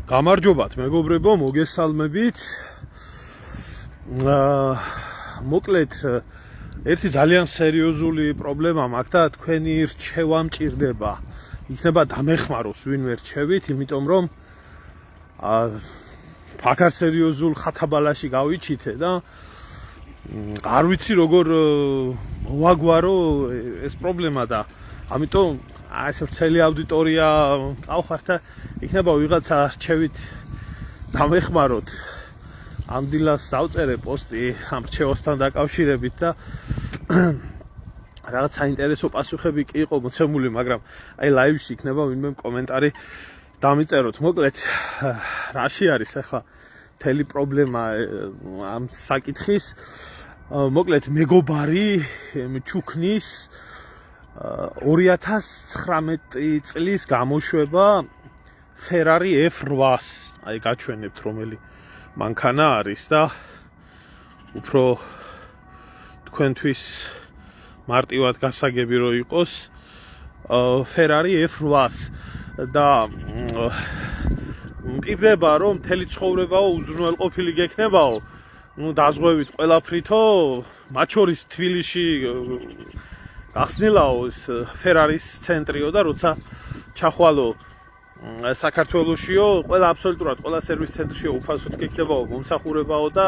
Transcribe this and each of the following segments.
გამარჯობათ მეგობრებო, მოგესალმებით. მოკლედ ერთი ძალიან სერიოზული პრობლემა მაქვს და თქვენი რჩევა მჭირდება. იქნება დამეხმაროს ვინმე რჩევით, იმიტომ რომ ფაქარ სერიოზულ ხათაბალაში გავიჩითე და არ ვიცი როგორ მოვაგვარო ეს პრობლემა და ამიტომ ეს მთელი აუდიტორია ყავხართ და იქნება ვიღაცა რჩევით დამეხმაროთ. ამ დილას დავწერე პოსტი ამ რჩევასთან დაკავშირებით და რაღაც საინტერესო პასუხები კი იყო მოცემული, მაგრამ აი ლაივში იქნება ვინმე კომენტარი დამიწეროთ. მოკლედ რაში არის ახლა მთელი პრობლემა ამ საკითხის? მოკლედ მეგობარი ჩუქნის 2019 წლის გამოშვება Ferrari F8-ს, აი გაჩვენებთ რომელი მანქანა არის და უფრო თქვენთვის მარტივად გასაგები რო იყოს Ferrari F8-ს და მყიდება რომ მთელი ცხოვრებაო უზრუნველყოფილი გექნებაო, დაზღვევით ყველაფრითო, მათ შორის თბილისში გახსნილაო ეს Ferrari-ის ცენტრიო და როცა ჩახვალო საქართველოშიო, ყველა აბსოლუტურად ყველა სერვის ცენტრშიო უფასოდ გექნებაო მომსახურებაო და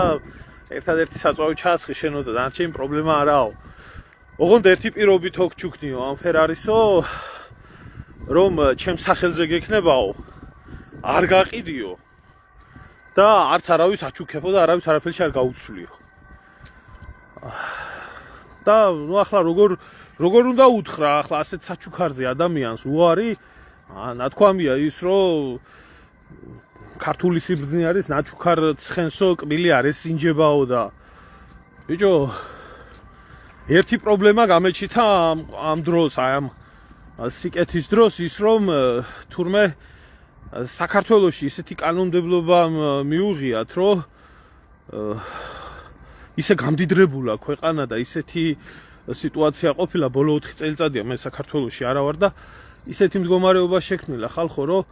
ერთადერთი საწვავი ჩაასხი შენო და დანარჩენი პრობლემა არაო. ოღონდ ერთი პირობით ოქ ჩუქნიო ამ Ferrari-სო, რომ ჩემს სახელზე გექნებაო, არ გაყიდიო და არც არავის აჩუქებო და არავის არაფერში არ გაუცვლიო. და ნუ ახლა როგორ უნდა უთხრა ახლა ასეთ საჩუქარზე ადამიანს უარი? ნათქვამია ის რომ ქართული სიბრძნე არის ნაჩუქარ ცხენსო კბილი არ ესინჯებაო და ბიჭო ერთი პრობლემა გამეჩითა ამ დროს, აი ამ სიკეთის დროს ის რომ თურმე საქართველოში ისეთი კანონმდებლობა მიუღიათ რომ ისე გამდიდრებულა ქვეყანა და ისეთი სიტუაცია ყოფილა ბოლო 4 წელიწადია მე საქართველოში არა ვარ და ისეთი მდგომარეობა შექმნილა ხალხო რომ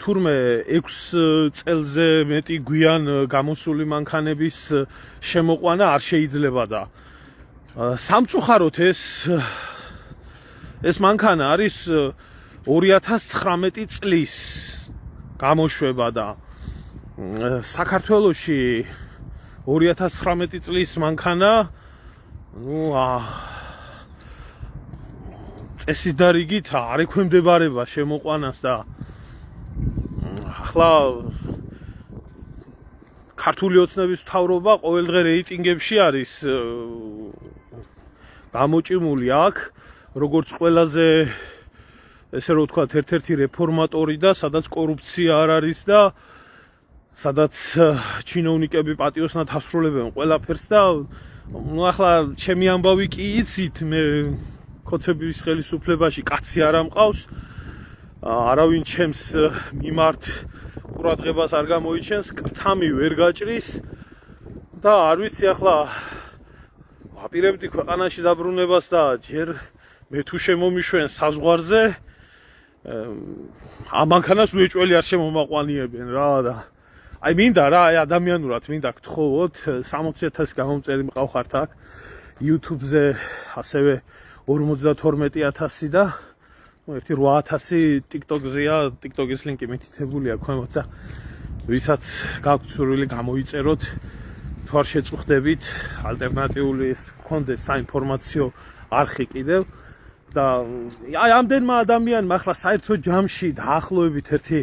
თურმე 6 წელზე მეტი გვიან გამოსული მანქანების შემოყვანა არ შეიძლება და სამწუხაროდ ეს მანქანა არის 2019 წლის გამოშვება და საქართველოში 2019 წლის მანქანა წესით და რიგით არ ექვემდებარება შემოყვანას და ახლა ქართული ოცნების მთავრობა ყოველდღე რეიტინგებში არის გამოჭიმული აქ როგორც ყველაზე ესე რომ ვთქვათ ერთ-ერთი რეფორმატორი და სადაც კორუფცია არ არის და სადაც ჩინოვნიკები პატიოსნად ასრულებენ ყველაფერს და ნუ ახლა ჩემი ამბავი კი იცით, მე კოცების ხელისუფლებაში კაცი არ ამყავს, არავინ ჩემს მიმართ ყურადღებას არ გამოიჩენს, კრთამი ვერ გაჭრის და არ ვიცი ახლა ვაპირებდი ქვეყანაში დაბრუნებას და ჯერ მე თუ შემომიშვენ საზღვარზე ამ მანქანას უეჭველი არ შემომაყვანიებენ რა და აი მინდა რა, აი ადამიანურად მინდა გთხოვოთ 60,000 გამომწერი მყავხართ აქ YouTube-ზე ასევე 52,000 და ერთი 8,000 TikTok-ზეა, TikTok-ის ლინკი მითითებულია ქვემოთ და ვისაც გაქვთ სურვილი გამოიწეროთ, თუ არ შეწუხდებით, ალტერნატიული გქონდეს საინფორმაციო არხი კიდევ და აი ამდენმა ადამიანმა ახლა საერთო ჯამში დაახლოებით ერთი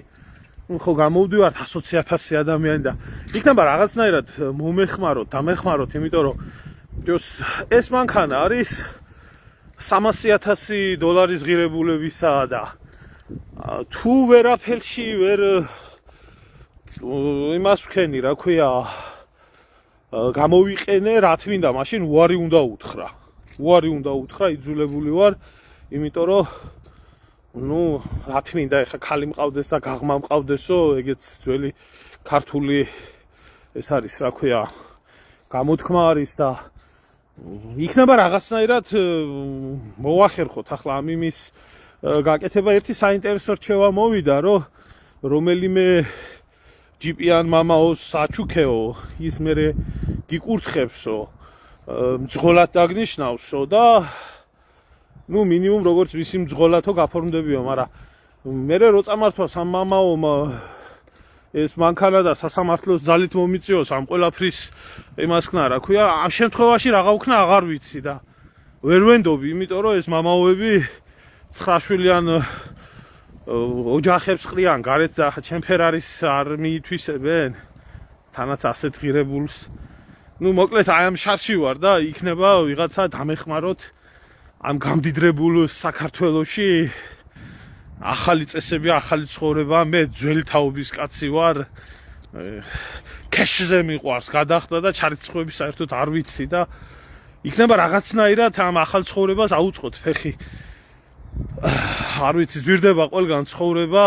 ხო გამოვდივართ 120,000 ადამიანი და იქნება რაღაცნაირად მომეხმაროთ, დამეხმაროთ, იმიტომ რომ ეს მანქანა არის $300,000 ღირებულებისაა და თუ ვერაფერში ვერ იმას ვქენი, რა ქვია, გამოვიყენე, რა თქმა მაშინ უარი უნდა უთხრა. უარი უნდა უთხრა, იძულებული ვარ, იმიტომ რომ ნუ რა თქმა ეხა ხალი მყავდეს და გაღმა მყავდესო, ეგეც ძველი ქართული ეს არის, რა ქვია, გამოთქმა არის და იქნება რაღაცნაირად მოვახერხოთ ახლა ამ იმის გაკეთება. ერთი საინტერესო რჩევა მოვიდა, რომ რომელიმე ჯიპიან მამაოს საჩუქეო ის მე გიკურთხებსო მძღოლად დაგნიშნავსო და ნუ მინიმუმ როგორც ვისი მძღოლათო გაფორმდებიო მაგრამ მე რო წამართვას ამ მამაომ ეს მანქანა და სასამართლოს ძალით მომიწიოს ამ ყველაფრის იმას ქნა რა ქვია ამ შემთხვევაში რა გავქნა აღარ ვიცი და ვერ ვენდობი იმიტომ რომ ეს მამაოები 9 შვილიან ოჯახებს ყრიან გარეთ და ჩემ ფერარის არ მიითვისებენ თანაც ასეთ ღირებულს ნუ მოკლედ აი ამ შარში ვარ და იქნება ვიღაცა დამეხმაროთ ამ გამდიდრებულ საქართველოში ახალი წესები, ახალი ცხოვრება, მე ძველი თაობის კაცი ვარ. კეშზე მიყვარს გადახდა და ჩარიცხვები საერთოდ არ ვიცი და იქნება რაღაცნაირად ამ ახალ ცხოვრებას აუწყოთ ფეხი. არ ვიცი, ძვირდება ყველგან ცხოვრება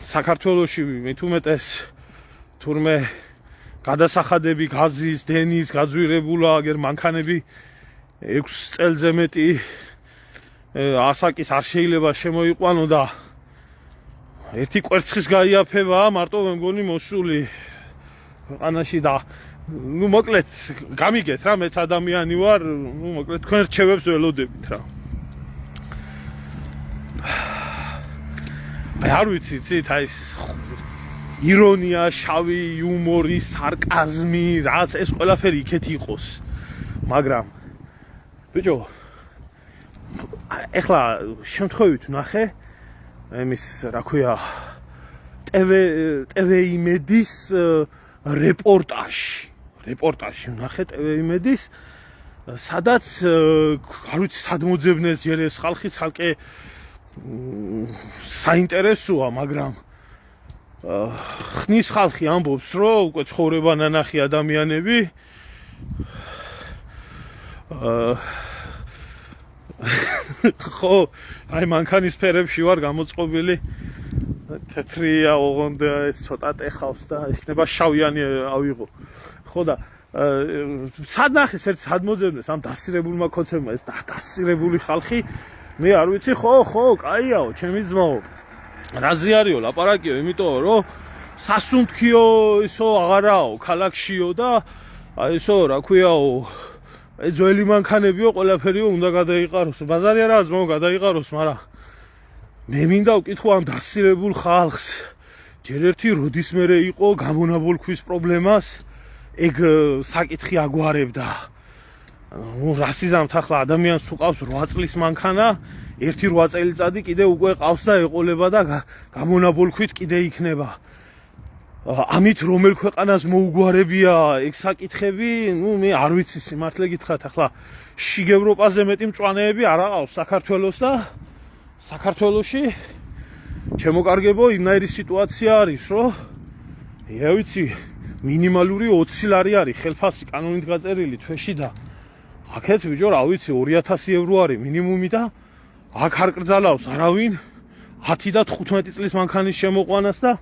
საქართველოში მით უმეტეს თურმე გადასახადები გაზის, დენის გაძვირებულა, აგერ მანქანები 6 წელზე მეტი ასაკის არ შეიძლება შემოიყვანო და ერთი კვერცხის გაიაფება მარტო მე მგონი მოსული ქვეყანაში და ნუ მოკლედ გამიგეთ რა მეც ადამიანი ვარ ნუ მოკლედ თქვენ რჩევებს ველოდებით რა არ ვიცი ცით აი ირონია, შავი იუმორი, სარკაზმი, რაც ეს ყველაფერი იქეთ იყოს მაგრამ ბიჭო ეხლა შემთხვევით ვნახე εμείς რა ქვია TV იმედის რეპორტაჟი ვნახე TV იმედის სადაც არ ვიცი სად მოძებნეს ჯერ ეს ხალხი ცალკე საინტერესოა მაგრამ ხნის ხალხი ამბობს რომ უკვე ცხოვრება ნანახი ადამიანები ხო აი მანქანის ფერებში ვარ გამოწყობილი თეთრია ოღონდ ეს ცოტა ტეხავს და იქნება შავიანი ავიღო ხო და სად ნახეს ერთ სად მოძებნეს ამ დასირებულმა ქოცებმა ეს დასირებული ხალხი მე არ ვიცი ხო კაიაო ჩემი ძმაო რაზე არისო ლაპარაკიო იმიტომ რომ სასუნთქიო ისო აღარაო ქალაქშიო და აი ისო რა ქვიაო ძველი მანქანებიო ყველაფერიო უნდა გადაიყაროს ბაზარი არა ძმაო გადაიყაროს მაგრამ მე მინდა ვკითხო ამ დასირებულ ხალხს ჯერ ერთი როდის მერე იყო გამონაბოლქვის პრობლემას ეგ საკითხი აგვარებდა ნუ რასიზამთ ახლა ადამიანს თუ ყავს 8 წლის მანქანა ერთი 8 წელიწადი კიდე უკვე ყავს და ეყოლება და გამონაბოლქვით კიდე იქნება ამით რომელ ქვეყანას მოუგვარებია ეგ საკითხები ნუ მე არ ვიცი სიმართლე გითხრათ ახლა შიგ ევროპაზე მეტი მწვანეები არ აყავს საქართველოს და საქართველოში შემოკარგებო იმნაირი სიტუაცია არის რომ მე ვიცი მინიმალური 20 ლარი არის ხელფასი კანონით გაწერილი თვეში და აქეთ ბიჭო რა ვიცი 2000 евро არის მინიმუმი და აქ არ კრძალავს არავინ 10 და 15 წლის მანქანის შემოყვანას და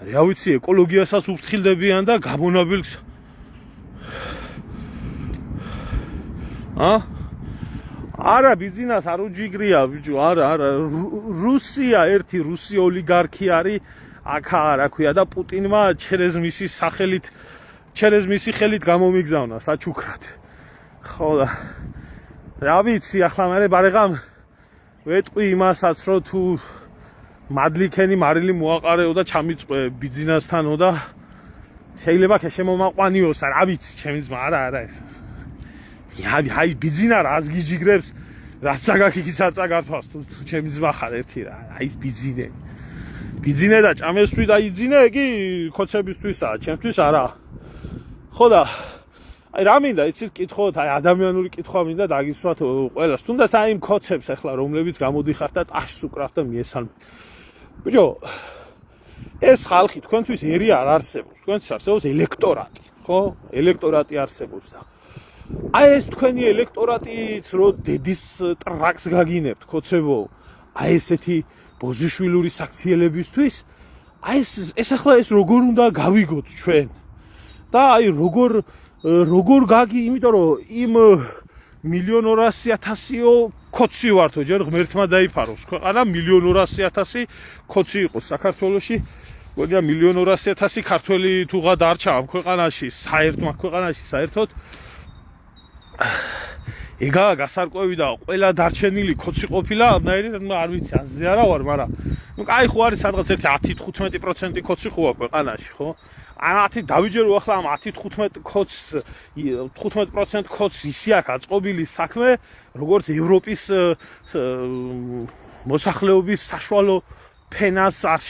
რა ვიცი ეკოლოგიასაც უფრთხილდებიან და გამონაბილს არა ბიზნეს არ უჯიგრია ბიჭო არა რუსია ერთი რუსი ოლიგარქი არის აქა რა ქვია და პუტინმა ჩერეზ მისი ხელით გამომიგზავნა საჩუქრად ხო და რა ვიცი ახლა მე ბარეგამ ვეტყვი იმასაც რომ თუ მადლიქენი მარილი მოაყარეო და ჩამიწყვე ბიზნესთანო და შეიძლება ხე შემომაყვანიოს რა ვიცი ჩემი ძმა არა აი ბიზნა რას გიჯიგრებს რაც საგაქიქიც არ წაგართვას თუ ჩემი ძმა ხარ ერთი რა აი ბიზნე და ჭამესვი და იძინე იგი ქოცებისთვისაა ჩემთვის არა ხო და აი რა მინდა იცით კითხოთ აი ადამიანური კითხვა მინდა დაგისვათ ყველას თუნდაც აი იმ ქოცებს ახლა რომლებიც გამოდიხართ და ტაშს უკრავთ და მიესალმეთ ბიჭო ეს ხალხი თქვენთვის ერი არ არსებობს თქვენთვის არსებობს ელექტორატი ხო ელექტორატი არსებობს და აი ეს თქვენი ელექტორატიც რო დედის ტრაქს გაგინებთ ქოცებო აი ესეთი ბოზიშვილური საქციელებისთვის აი ეს ახლა ეს როგორ უნდა გავიგოთ ჩვენ და აი როგორ გაგი იმიტომ რომ იმ 1,200,000-იო ქოცი ვართო ჯერ ღმერთმა დაიფაროს ქვეყანა 1,200,000 ქოცი იყოს საქართველოში გონია 1,200,000 ქართველი თუღა დარჩა ამ ქვეყანაში, საერთოდ ქვეყანაში საერთოდ ეგაა გასარკვევი და ყველა დარჩენილი კოცი ყოფილა, არ ვიცი, აზრი არა ვარ, მაგრამ ნუ კაი ხო არის სადღაც ერთი 10-15% კოცი ხოა ქვეყანაში, ხო? ან 10 დავიჯერო ახლა ამ 10-15 კოცს 15% კოცს ისი აქვს აწყობილი საქმე, როგორც ევროპის მოსახლეობის საშუალო ფენას არ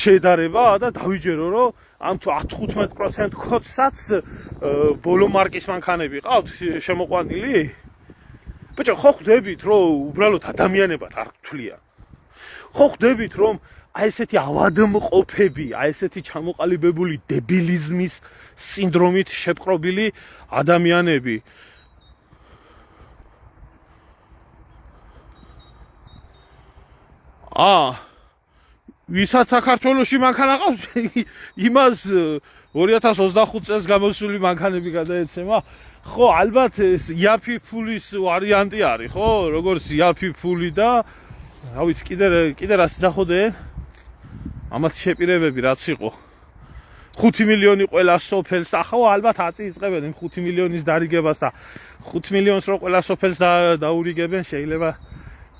შეედარება და დავიჯერო რომ ამ თუ 10-15% კოცსაც ბოლო მარკის მანქანები ყავთ შემოყვანილი? ბიჭო, ხო ხვდებით რომ უბრალოდ ადამიანებად არ გთვლიან. ხო ხვდებით რომ აი ესეთი ავადმყოფები, აი ესეთი ჩამოყალიბებული დებილიზმის სინდრომით შეპყრობილი ადამიანები ვისაც საქართველოში მანქანა ყავს, იმას 2025 წელს გამოსული მანქანები გადაეცემა. ხო, ალბათ ეს იაფი ფულის ვარიანტი არის, ხო? როგორც იაფი ფული და რა ვიცი, კიდე რას ძახოდენ? ამათ შეპირებები რაც იყო. 5 მილიონი ყველა სოფელს, ახლა ალბათ აწი იწყებენ იმ 5 მილიონის დარიგებას და 5 მილიონს რო ყველა სოფელს დაურიგებენ, შეიძლება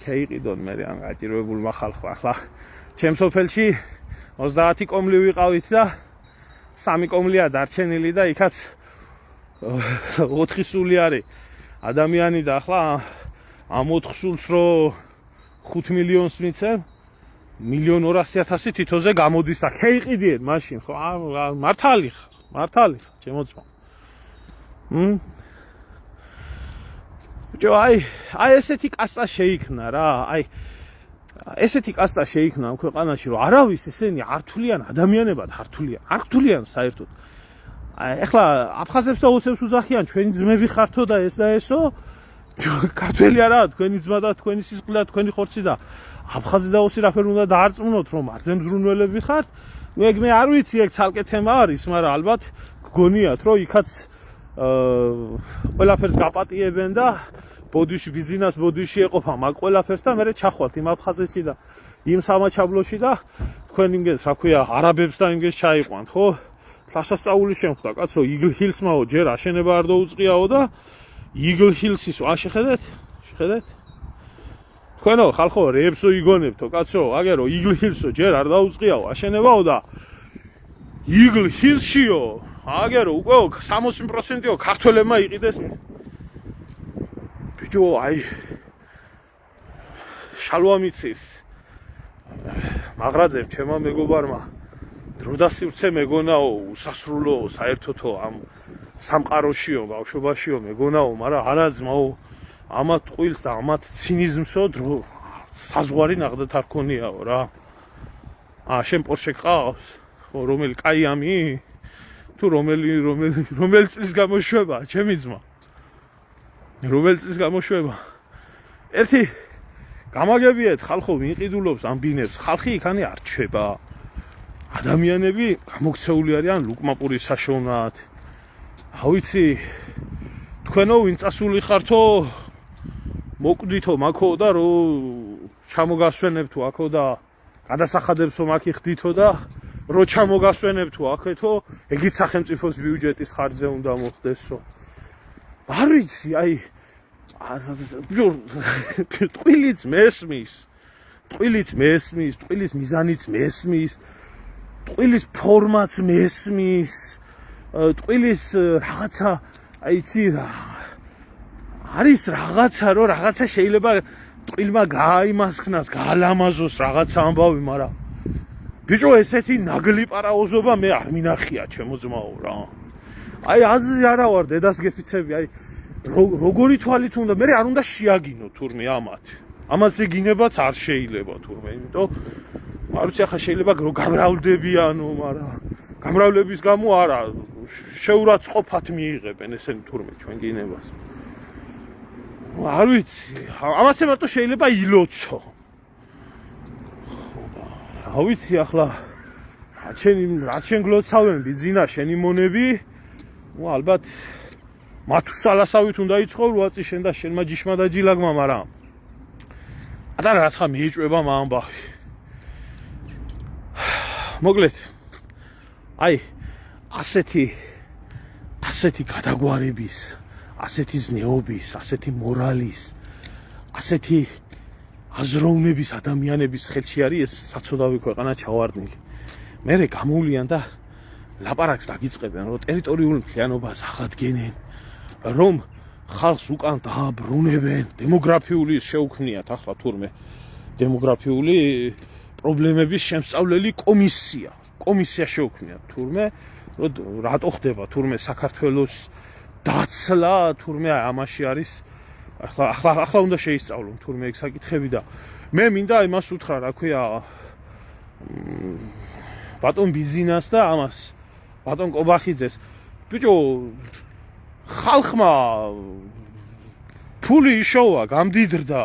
შეიყიდონ მე ამ გაჭირვებულმა ხალხმა. ახლა ჩემ სოფელში 30 კომლი ვიყავით და 3 კომლია დარჩენილი და იქაც 4 სული არის ადამიანი და ახლა ამ 4 სულს რო 5 მილიონს მიცემ 1,200,000 თითოზე გამოდის და შეიყიდიეთ მაშინ, ხო? მართალი ხარ, ჩემო ძმა. ბიჭო, აი ესეთი კასტა შეიქმნა რა, ესეთი კასტა შეიქმნა ამ ქვეყანაში, რომ არავის ესენი არ თვლიან ადამიანებად, არ თვლიან საერთოდ. ეხლა აფხაზებს და ოსებს უზახიან, ჩვენი ძმები ხართო და ეს და ესო, ქართველი არაა, თქვენი ძმა და თქვენი სისხლი და თქვენი ხორცი და აფხაზი და ოსი რაფერ უნდა დაარწმუნოთ, რომ არც მზრუნველები ხართ. ნუ ეგ მე არ ვიცი, ეგ ცალკე თემა არის, მაგრამ ალბათ გგონიათ, რომ იქაც ყველაფერს გაპატიებენ და ბოდიში ბიზნეს ბოდიში ეყოფა მაგ ყველაფერს და მე ჩახვალთ იმ აფხაზეთში და იმ სამაჩაბლოში და თქვენ იმგეს, რა ქვია, არაბებს და იმგეს ჩაიყვანთ, ხო? სასწაული შემხვდა, კაცო, იგლ ჰილსმაო ჯერ აშენება არ დაუწყიაო და იგლ ჰილსის შეხედეთ? შეხედეთ? თქვენო ხალხო, რეებსო იგონებთო, კაცო, აგერო იგლ ჰილსო ჯერ არ დაუწყიაო აშენებაო და იგლ ჰილსშიო აგერო უკვე 60%-ო ქართველებმა იყიდეს. ბიჭო, აი შალვამიცის მაგრაძემ ჩემმა მეგობარმა დრო და სივრცე მეგონაო, უსასრულო საერთოდო ამ სამყაროშიო, ბავშვობაშიო მეგონაო, მაგრამ არა ძმაო, ამათ ტყუილს და ამათ ცინიზმსო დრო საზღვარი ნახდათ არ ქონიაო რა. შენ პორშე გყავს? ხო, რომელი კაიამი? თუ რომელი წლის გამოშვება, ჩემი ძმა. რომელი წლის გამოშვება? ერთი გამაგებიეთ, ხალხო ვინყიდულობს ამ ბინებს, ხალხი იქანი არ რჩება. ადამიანები გამოქცეული არიან ლუკმაპურის საშოვნად. ავიცი, თქვენო ვინ წასული ხართო, მოკვდითო მაქო და რო ჩამოგასვენებთო აქო და გადასახადებსო მაქი ხდითო და რო ჩამოგასვენებთო აქეთო, ეგიც სახელმწიფოს ბიუჯეტის ხარჯზე უნდა მოხდესო. არ ვიცი, აი ტყილიც მესმის, ტყილიც მიზანიც მესმის, ტყილის ფორმაც მესმის, ტყილის რაღაცა, აიცი რა არის რაღაცა, რომ რაღაცა შეიძლება ტყილმა გააიმასხნას, გაალამაზოს რაღაცა ამბავი, მაგრამ ბიჭო, ესეთი ნაგლი პარაოზობა მე არ მინახია, ჩემო ძმაო რა. აი აზრი არა ვარ, დედას გეფიცები, აი როგორი თვალით უნდა, მე არ უნდა შეაგინო თურმე ამათზე გინებაც არ შეიძლება თურმე, იმიტომ არ ვიცი, ახლა შეიძლება რომ გამრავლდებიანო, მაგრამ გამრავლების გამო არა, შეურაცხყოფათ მიიღებენ ესენი თურმე ჩვენ გინებას. არ ვიცი, ამათზე მარტო შეიძლება ილოცო. არ ვიცი, ახლა რაც შენ გლოცავენ ბიზინა შენი მონები, ალბათ მათუსალასავით უნდა იცხოვრო აწი შენ და შენმა ჯიშმა და ჯილაგმა, მაგრამ ატარა რაცა მიეჭვება ამბავი. მოკლედ აი ასეთი გადაგვარების, ასეთი ზნეობის, ასეთი მორალის, ასეთი აზროვნების ადამიანების ხელში არის ეს საცოდავი ქვეყანა ჩავარდნილი. მერე გამოვლიან და ლაპარაკს დაგიწყებენ, რომ ტერიტორიული მთლიანობას აღადგენენ, რომ ხალხს უკან დააბრუნებენ, დემოგრაფიული შეუქმნიათ ახლა თურმე დემოგრაფიული პრობლემების შემსწავლელი კომისია შეუქმნიათ თურმე, რომ რატო ხდება თურმე საქართველოს დაცლა, თურმე ამაში არის ახლა უნდა შეისწავლონ თურმე ეგ საკითხები და მე მინდა იმას უთხრა, რა ქვია, ბატონ ბიზინას და ამას ბატონ კობახიძეს. ბიჭო, ხალხმა ფული იშოვა, გამდიდრდა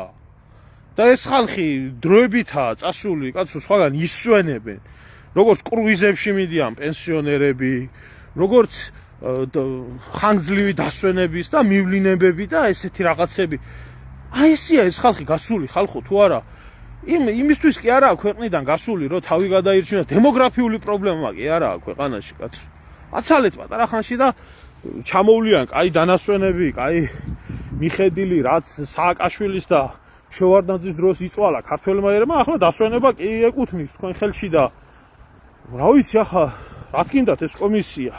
და ეს ხალხი დროებითაა წასული, კაცო, სხვაგან ისვენებენ. როგორც კრუიზებში მიდიან პენსიონერები, როგორც ხანგრძლივი დასვენების და მივლინებები და ესეთი რაღაცები. აი ესია ეს ხალხი გასული ხალხო თუ არა? იმისთვის კი არაა ქვეყნიდან გასული, რომ თავი გადაირჩინა, დემოგრაფიული პრობლემა კი არაა ქვეყანაში, კაცო. აცალეთ პატარა ხანში და ჩამოვლიან კაი დანასვენები, კაი მიხედილი, რაც სააკაშვილის და შევარდნაძის დროს იწვალა ქართველმა ერებმა, ახლა დასვენება კი ეკუთვნის თქვენ ხელში და რა ვიცი ახლა რა გინდათ ეს კომისია?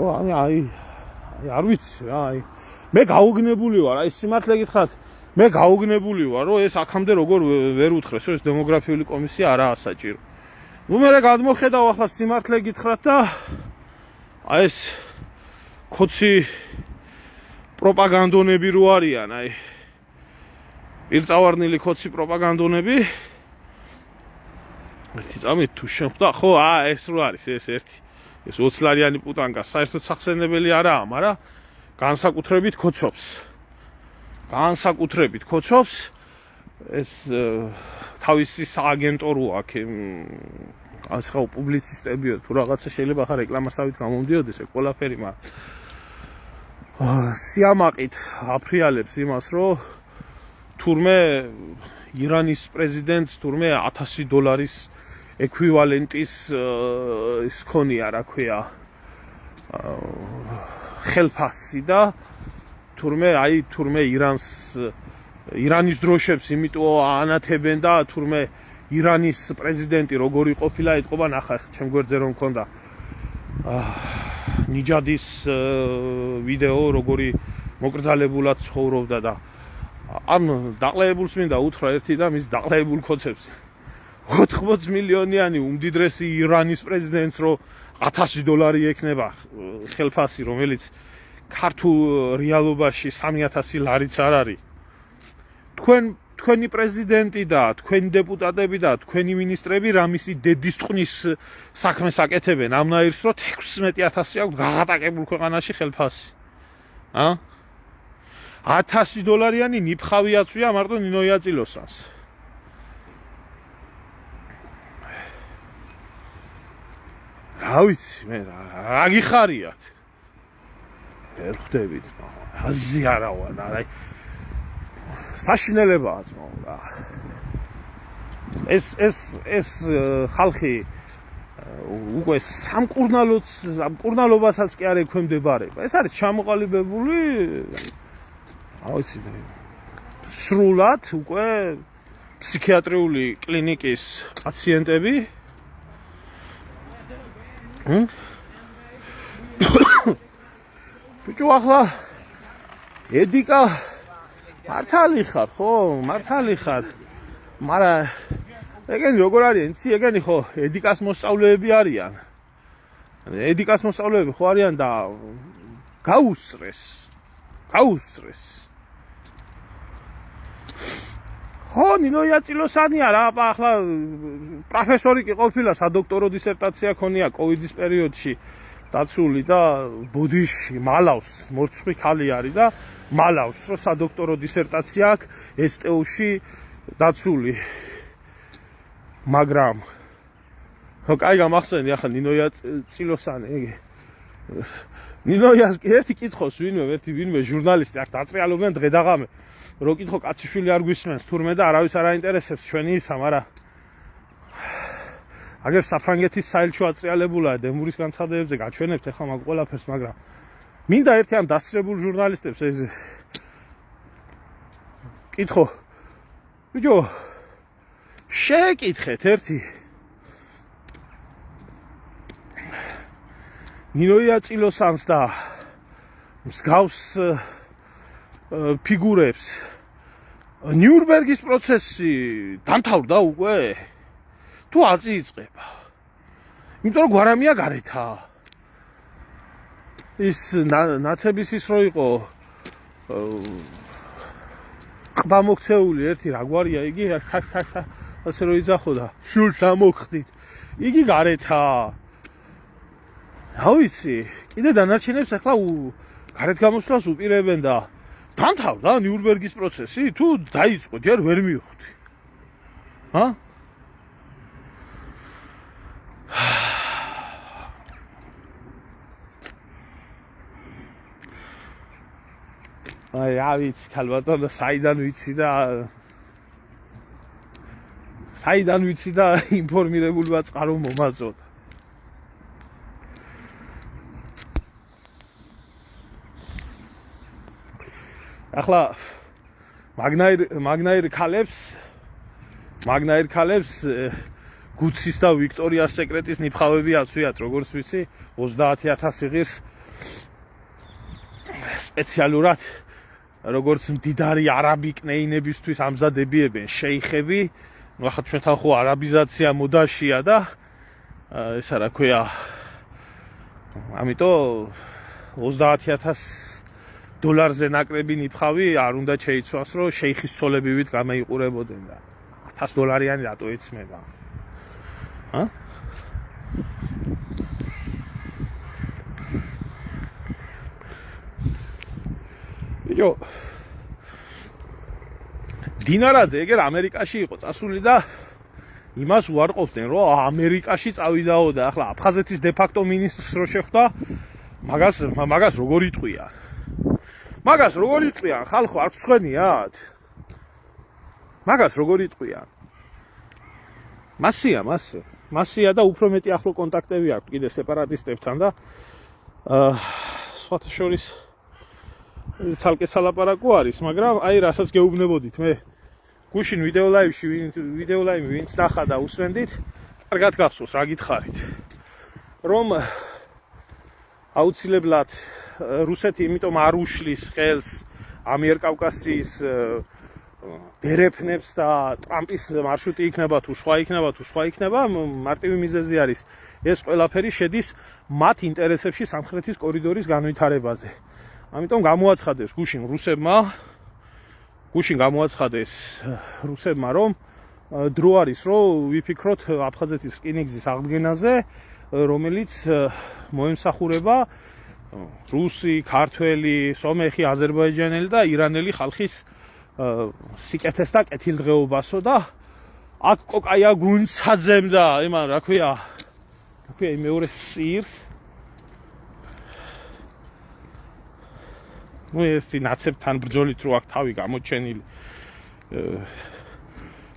აი არ ვიცი რა, აი მე გაუგნებული ვარ, აი სიმართლე გითხრათ, მე გაუგნებული ვარ, რომ ეს აქამდე როგორ ვერ უთხრეს, რომ ეს დემოგრაფიული კომისია არაა საჭირო. ნუ მე გადმოხედავ ახლა სიმართლე გითხრათ და აი ეს ქოცი პროპაგანდონები რო არიან, აი პირწავარნილი ქოცი პროპაგანდონები. ერთი წამით თუ შემხვდა, ხო, ეს რო არის, ეს ერთი. ეს 20 ლარიანი პუტანკა საერთოდ სახსენებელი არაა, მაგრამ განსაკუთრებით ქოცობს. ეს თავისი სააგენტო რო აქვს, ასე ხო პუბლიცისტებიო თუ რაღაცა შეიძლება ხარ რეკლამასავით გამომდიოდეს ეგ ყველაფერი, მაგრამ სიამაყით აფრიალებს იმას, რომ თურმე ირანის პრეზიდენტს თურმე $1000 ეკვივალენტის ის ქონია, რა ქვია, ხელფასი და თურმე ირანის დროშებს იმიტომ ანათებენ და თურმე ირანის პრეზიდენტი როგორი ყოფილა ეთყობა, ნახა ჩემ გვერდზე რომ მქონდა ნიჯადის ვიდეო, როგორი მოკრძალებულად ცხოვრობდა და ამ დაყლეებულს მინდა უთხრა ერთი და მის დაყლეებულ ქოცებს 80 მილიონიანი უმდიდრესი ირანის პრეზიდენტს რო $1000 ექნება ხელფასი, რომელიც ქართულ რეალობაში 3000 ლარიც არ არის. თქვენი პრეზიდენტი და თქვენი დეპუტატები და თქვენი მინისტრები რამისი დედის ტყნის საქმეს აკეთებენ ამნაირს, რომ 16000 აქვს გაღატაკებულ ქვეყანაში ხელფასი. $1000 ნიფხავი აწვია მარტო ნინო იაწილოსანს. რა ვიცი მე რა გიხარიათ? ვერ ხვდები ძმაო, აზი არა ვარ, აი საშინელებაა ძმაო რა. ეს ხალხი უკვე სამკურნალობასაც კი არ ექვემდებარება. ეს არის ჩამოყალიბებული, რა ვიცი, სრულად უკვე ფსიქიატრიული კლინიკის პაციენტები. ბიჭო, ახლა ედიკა მართალი ხარ, ხო? მართალი ხარ. მაგრამ ეგენი როგორ არის? იცი, ეგენი ხო ედიკას მოსწავლეები არიან. ედიკას მოსწავლეები ხო არიან და გაუსწრეს. ხო, ნინო იაწილოსანია რა, ახლა პროფესორი კი ყოფილა, სადოქტორო დისერტაცია ქონია კოვიდის პერიოდში დაცული და ბოდიში მალავს, მორცხვი ქალი არის და მალავს, რომ სადოქტორო დისერტაცია აქვს STU-ში დაცული. მაგრამ ხო, კაი გამახსენდი ახლა ნინო იაწილოსანი, ნინოიას კი ერთი კითხოს ვინმე ჟურნალისტი აქ დაწყიალობენ დღე და ღამე. რო კითხო კაციშვილი არ გვისმენს თურმე და არავის არ აინტერესებს ჩვენი ისა, მაგრამ აგერ საფრანგეთის საელჩო აწრიალებულა დემურის განცხადებებზე გაჩვენებთ ახლა მაგ ყველაფერს, მაგრამ მინდა ერთი ამ დასწრებულ ჟურნალისტებს ეს კითხო. ბიჭო, შეკითხეთ ერთი. ნინოია წილოსანს და მსგავს ფიგურებს ნიურნბერგის პროცესი დამთავრდა უკვე? თუ აწიწყება? იმიტომ რომ გვარამია გარეთა. ის ნაცების ის რო იყო ყბა მოქცეული ერთი რა გვარია იგი ასე რო იძახოდა შულს ამოხდით. იგი გარეთა. რა ვიცი, კიდე დანარჩენებს ახლა გარეთ გამოსვლას უპირებენ და დამთავრდა ნიურნბერგის პროცესი თუ დაიწყო ჯერ ვერ მივხვდი. ჰა? აი, რა ვიცი, ქალბატონო, საიდან ვიცი და ინფორმირებულმა წყარო მომაწოდა. ახლა მაგნაირ ქალებს გუცის და ვიქტორიას სეკრეტის ნიფხავები აცვიათ, როგორც ვიცი, 30,000 იღირს სპეციალურად, როგორც მდიდარი არაბი კნეინებისთვის ამზადებიებენ შეიხები. ნუ ახლა ჩვენთან ხო არაბიზაცია მოდაშია და ესა რა ქვია. ამიტომ 30,000 დოლარზე ნაკრები ნიფხავი არ უნდა შეიცვას, რომ შეიხის ცოლებივით გამოიყურებოდნენ და 1000 დოლარიანი რატო ეცმება? ჰა? იო დინარაძე ეგერ ამერიკაში იყო წასული და იმას უარყოფდნენ, რომ ამერიკაში წავიდაო და ახლა აფხაზეთის დე-ფაქტო მინისტრს რო შეხვდა, მაგას როგორ იტყვია? მაგას როგორ იტყვიან? ხალხო არ გსვენიათ? მაგას როგორ იტყვიან? მასია და უფრო მეტი ახლო კონტაქტები აქვს კიდე სეპარატისტებთან და სხვათა შორის ცალკე სალაპარაკო არის, მაგრამ აი რასაც გეუბნებოდით მე გუშინ ვიდეო ლაივი ვინც ნახა და უსმენდით, კარგად გახსოვს რა გითხარით. რომ აუცილებლად რუსეთი იმიტომ არ უშლის ხელს ამიერკავკასიის დერეფნებს და ტრამპის მარშრუტი იქნება თუ სხვა იქნება, მარტივი მიზეზი არის ეს ყველაფერი შედის მათ ინტერესებში სამხრეთის კორიდორის განვითარებაზე. ამიტომ გამოაცხადეს გუშინ რუსებმა, რომ დრო არის, რომ ვიფიქროთ აფხაზეთის რკინიგზის აღდგენაზე, რომელიც მოემსახურება რუსი, ქართველი, სომეხი, აზერბაიჯანელი და ირანელი ხალხის სიკეთეს და კეთილდღეობასო და აქ კოკაია გუნცაძემ და იმან რა ქვია მეორე სირს ნუ ერთი ნაცებთან ბრძოლით რო აქ თავი გამოჩენილი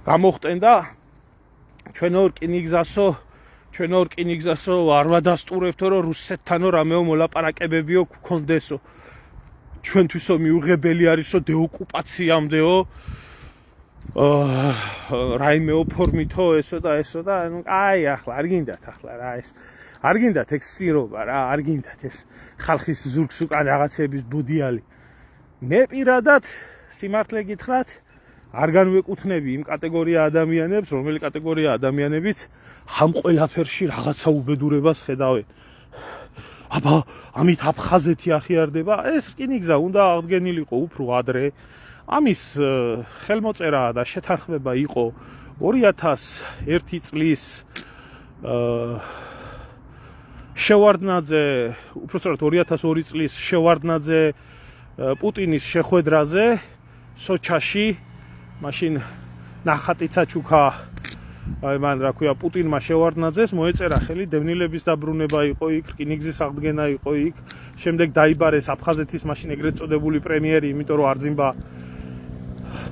გამოხტენ და ჩვენო რკინიგზასო არ ვადასტურებთო, რომ რუსეთთანო რამეო მოლაპარაკებებიო გქონდესო. ჩვენთვისო მიუღებელი არისო დეოკუპაციამდეო რაიმეო ფორმითო ესო და აი ახლა არ გინდათ რა ეს არ გინდათ ეგ სირობა რა, არ გინდათ ეს ხალხის ზურგს უკან რაღაცების ბუდიალი. მე პირადად სიმართლე გითხრათ არ განვეკუთვნები იმ კატეგორია ადამიანებს, რომელი კატეგორია ადამიანებიც ამ ყველაფერში რაღაცა უბედურებას ხედავენ. აბა, ამით აფხაზეთი ახიარდება, ეს რკინიგზა უნდა აღდგენილიყო უფრო ადრე. ამის ხელმოწერა და შეთანხმება იყო 2001 წლის შევარდნაძე, უпростоრად 2002 წლის შევარდნაძე პუტინის შეხვედრაზე სოჩაში, მაშინ ნახატი წაჩუქა აი მან რა ქვია პუტინმა შევარდნაძეს მოეწერა ხელი დევნილების დაბრუნება იყო იქ, რკინიგზის აღდგენა იყო იქ, შემდეგ დაიბარეს აფხაზეთის მაშინ ეგრეთ წოდებული პრემიერი, იმიტომ რომ არძიმბა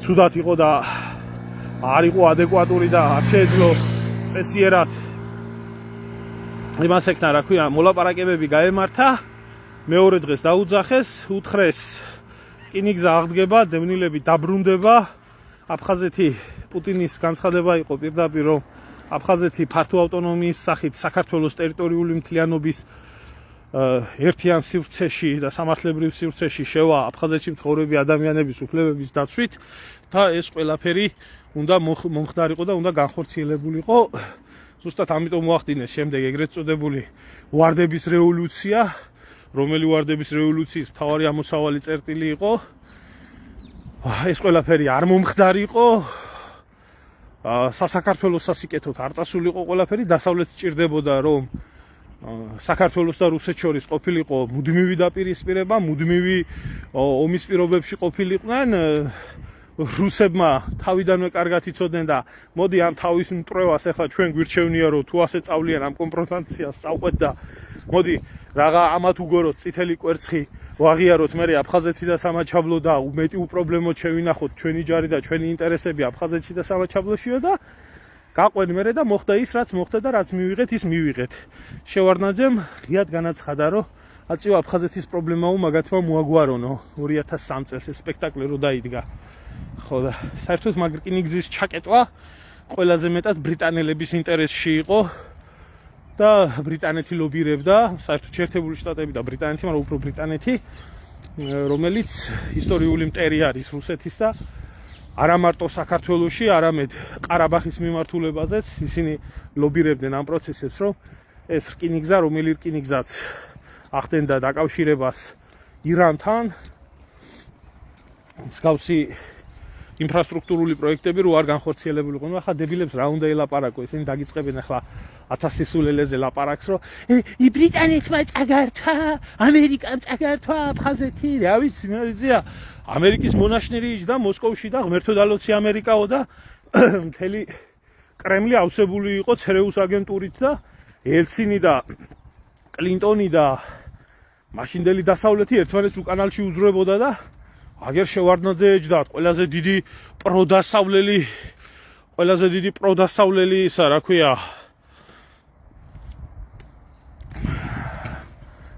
ცუდად იყო და არ იყო ადეკვატური და არ შეეძლო წესიერად იმას ეკნა რა ქვია მოლაპარაკებები გაემართა, მეორე დღეს დაუძახეს, უთხრეს რკინიგზა აღდგება, დევნილები დაბრუნდება, აფხაზეთი პუტინის განცხადება იყო პირდაპირ რომ აფხაზეთი ფართო ავტონომიის სახით საქართველოს ტერიტორიული მთლიანობის ერთიან სივრცეში და სამართლებრივ სივრცეში შევა აფხაზეთში მცხოვრები ადამიანების უფლებების დაცვით და ეს ყველაფერი უნდა მომხდარიყო და უნდა განხორციელებულიყო. ზუსტად ამიტომ მოახდინეს შემდეგ ეგრეთ წოდებული ვარდების რევოლუცია, რომელი ვარდების რევოლუციის მთავარი ამოსავალი წერტილი იყო. ეს ყველაფერი არ მომხდარიყო. საქართველოს სასიკეთოდ არ წასულიყო ყველაფერი, დასავლეთი ჭირდებოდა რომ საქართველოს და რუსეთს შორის ყოფილიყო მუდმივი დაპირისპირება, მუდმივი ომის პირობებში ყოფილიყვნენ. რუსებმა თავიდანვე კარგად იცოდნენ და მოდი ამ თავის მტრევას ახლა ჩვენ გვირჩევნია რომ თუ ასე წავლიან ამ კონფრონტაციას წავყვეთ და მოდი რაღა ამათ უგოროთ წითელი კვერცხი ვაღიაროთ მე აფხაზეთი და სამაჩაბლო და უმეტი უპრობლემოდ შევინახოთ ჩვენი ჯარი და ჩვენი ინტერესები აფხაზეთში და სამაჩაბლოშია და გაყვენ მე და მოხდა ის რაც მოხდა და რაც მივიღეთ ის მივიღეთ. შევარდნაძემ ღიად განაცხადა რომ აწიო აფხაზეთის პრობლემაო მაგათმა მოაგვარონო 2003 წელს ეს სპექტაკლი რო დაიდგა. ხო და საერთოდ მაგ რკინიგზის ჩაკეტვა ყველაზე მეტად ბრიტანელების ინტერესში იყო და ბრიტანეთი ლობირებდა, საერთოდ შეერთებული შტატები და ბრიტანეთი, მაგრამ უფრო ბრიტანეთი, რომელიც ისტორიული მტერი არის რუსეთის და არა მარტო საქართველოში, არამედ ყარაბაღის მიმართულებაზეც ისინი ლობირებდნენ ამ პროცესებს, რომ ეს რკინიგზა, რომელი რკინიგზაც ახდენდა დაკავშირებას ირანთან, მსგავსი ინფრასტრუქტურული პროექტები რო არ განხორციელებულიყო. ნუ ახლა დებილებს რა უნდა ელაპარაკო, ისინი დაგიწყებენ ახლა 1000 სულელეზე ლაპარაკს, რომ ბრიტანეთმა წაგართვა, ამერიკამ წაგართვა აფხაზეთი, რა ვიცი, მე ვიცია, ამერიკის მონაშნირი იჯდა მოსკოვში და ღმერთო დალოცი ამერიკაო და მთელი კრემლი ავსებული იყო ცერეუს აგენტურით და ელცინი და კლინტონი და მაშინდელი დასავლეთი ერთმანეთს უკანალში უძრებოდა და აგერ შევარდნაძე ეჯდათ ყველაზე დიდი პროდასავლელი ისა რა ქვია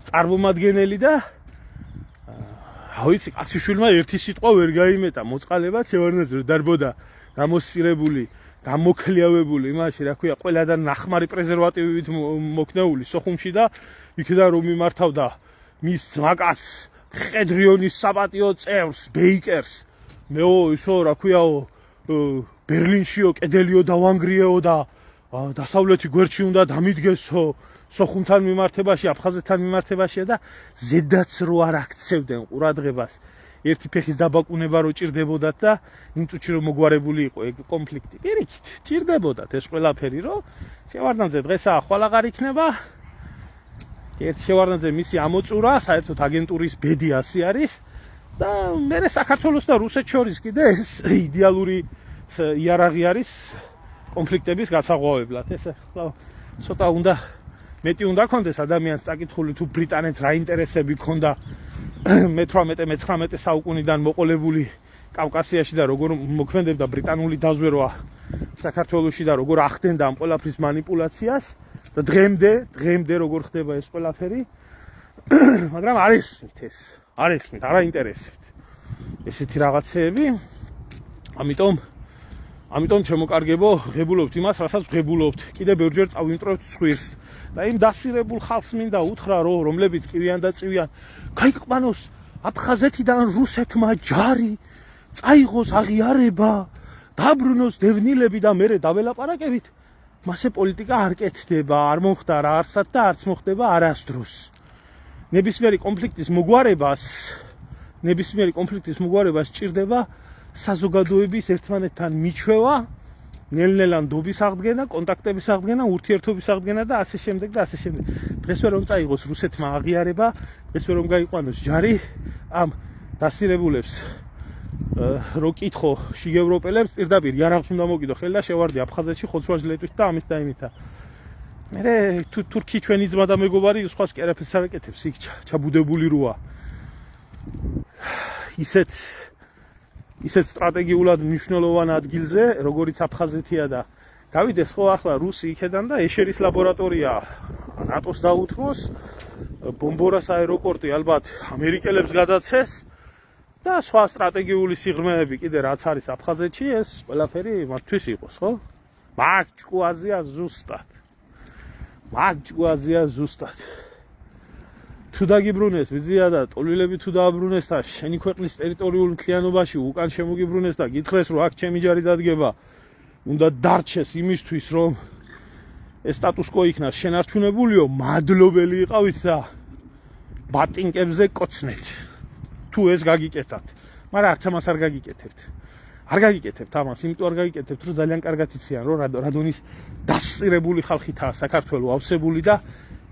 წარმომადგენელი და ავიცი კაციშვილმა ერთი სიტყვა ვერ გაიმეტა მოწყალებად შევარდნაძე დარბოდა გამოსწირებული გამოქლიავებული იმაში რა ქვია ყველადან ნახმარი პრეზერვატივით მოქნეული სოხუმში და იქიდან რომ მიმართავდა მის ძმაკაც ხედრიონის საპატიო წევრს ბეიკერს მეო ისო რა ქვიაო ბერლინშიო კედელიო დავანგრიეო და დასავლეთი გვერდში უნდა დამიდგესო სოხუმთან მიმართებაში აფხაზეთთან მიმართებაშია და ზედაც რო არ აქცევდნენ ყურადღებას ერთი ფეხის დაბაკუნება რო ჭირდებოდათ და იმ წუთში რომ მოგვარებული იყო ეგ კონფლიქტი პირიქით ჭირდებოდათ ეს ყველაფერი რომ შევარდნაძე დღესაა ხვალ აღარ იქნება ერთ შევარდნაძე მისი ამოწურა საერთოდ აგენტურის ბედი ასე არის და მე საქართველოს და რუსეთს შორის კიდე ეს იდეალური იარაღი არის კონფლიქტების გასაღვავებლად ეს ახლა ცოტა უნდა მეტი უნდა კონდეს ადამიანს წაკითხული თუ ბრიტანეთს რა ინტერესები ქონდა მე-18-მე-19 საუკუნიდან მოყოლებული კავკასიაში და როგორ მოქმედებდა ბრიტანული დაზვერვა საქართველოში და როგორ ახდენდა ამ ყველაფრის манипуляციას და დღემდე როგორ ხდება ეს ყველაფერი მაგრამ არ ესმით ეს არ ესმით არა ინტერესებთ ესეთი რაღაცეები ამიტომ შემოკარგებო ღებულობთ იმას რასაც ღებულობთ კიდე ბევრჯერ წავიმტრევთ ცხვირს და იმ დასირებულ ხალხს მინდა უთხრა რომლებიც ყირიან და წივიან გაიყვანოს აფხაზეთიდან რუსეთმა ჯარი წაიღოს აღიარება დაბრუნოს დევნილები და მერე დაველაპარაკებით მასე პოლიტიკა არ კეთდება არ მომხდარა არსად და არც მოხდება არასდროს ნებისმიერი კონფლიქტის მოგვარებას ჭირდება საზოგადოების ერთმანეთთან მიჩვევა ნელ-ნელა ნდობის აღდგენა, კონტაქტების აღდგენა, ურთიერთობის აღდგენა და ასე შემდეგ და ასე შემდეგ. დღესვე რომ წაიღოს რუსეთმა აღიარება, დღესვე რომ გაიყვანოს ჯარი ამ დასირებულებს რო კითხო შიგ ევროპელებს პირდაპირ იარაღს უნდა მოგიდო ხელი და შევარდი აფხაზეთში ხოცვა-ჟლეტვით და ამით და იმითა. მე თურქი ჩვენი ძმა და მეგობარი სხვას კი არაფერს არ აკეთებს, იქ ჩაბუდებული როა. ისეთ სტრატეგიულად მნიშვნელოვან ადგილზე, როგორიც აფხაზეთია და გავიდეს ხო ახლა რუსი იქედან და ეშერის ლაბორატორია ნატოს დაუთმოს, ბომბორას აეროპორტი ალბათ ამერიკელებს გადაცეს და სხვა სტრატეგიული სიღრმეები კიდე რაც არის აფხაზეთში, ეს ყველაფერი მათთვის იყოს, ხო? მაგ ჭკუაზია ზუსტად. თუ დაგიბრუნეს ვიზია და ტოლვილები თუ დააბრუნეს და შენი ქვეყნის ტერიტორიულ მთლიანობაში უკან შემოგიბრუნეს და გითხრეს რომ აქ ჩემი ჯარი დადგება, უნდა დარჩეს იმისთვის რომ ეს სტატუს-კვო იქნას შენარჩუნებულიო, მადლობელი იყავით და ბატინკებზე კოცნეთ. თუ ეს გაგიკეთებთ, მაგრამ არც ამას არ გაგიკეთებთ. არ გაგიკეთებთ ამას, იმიტომ არ გაგიკეთებთ, რომ ძალიან კარგად იციან, რომ რადონის დასწირებული ხალხითაა საქართველო ავსებული და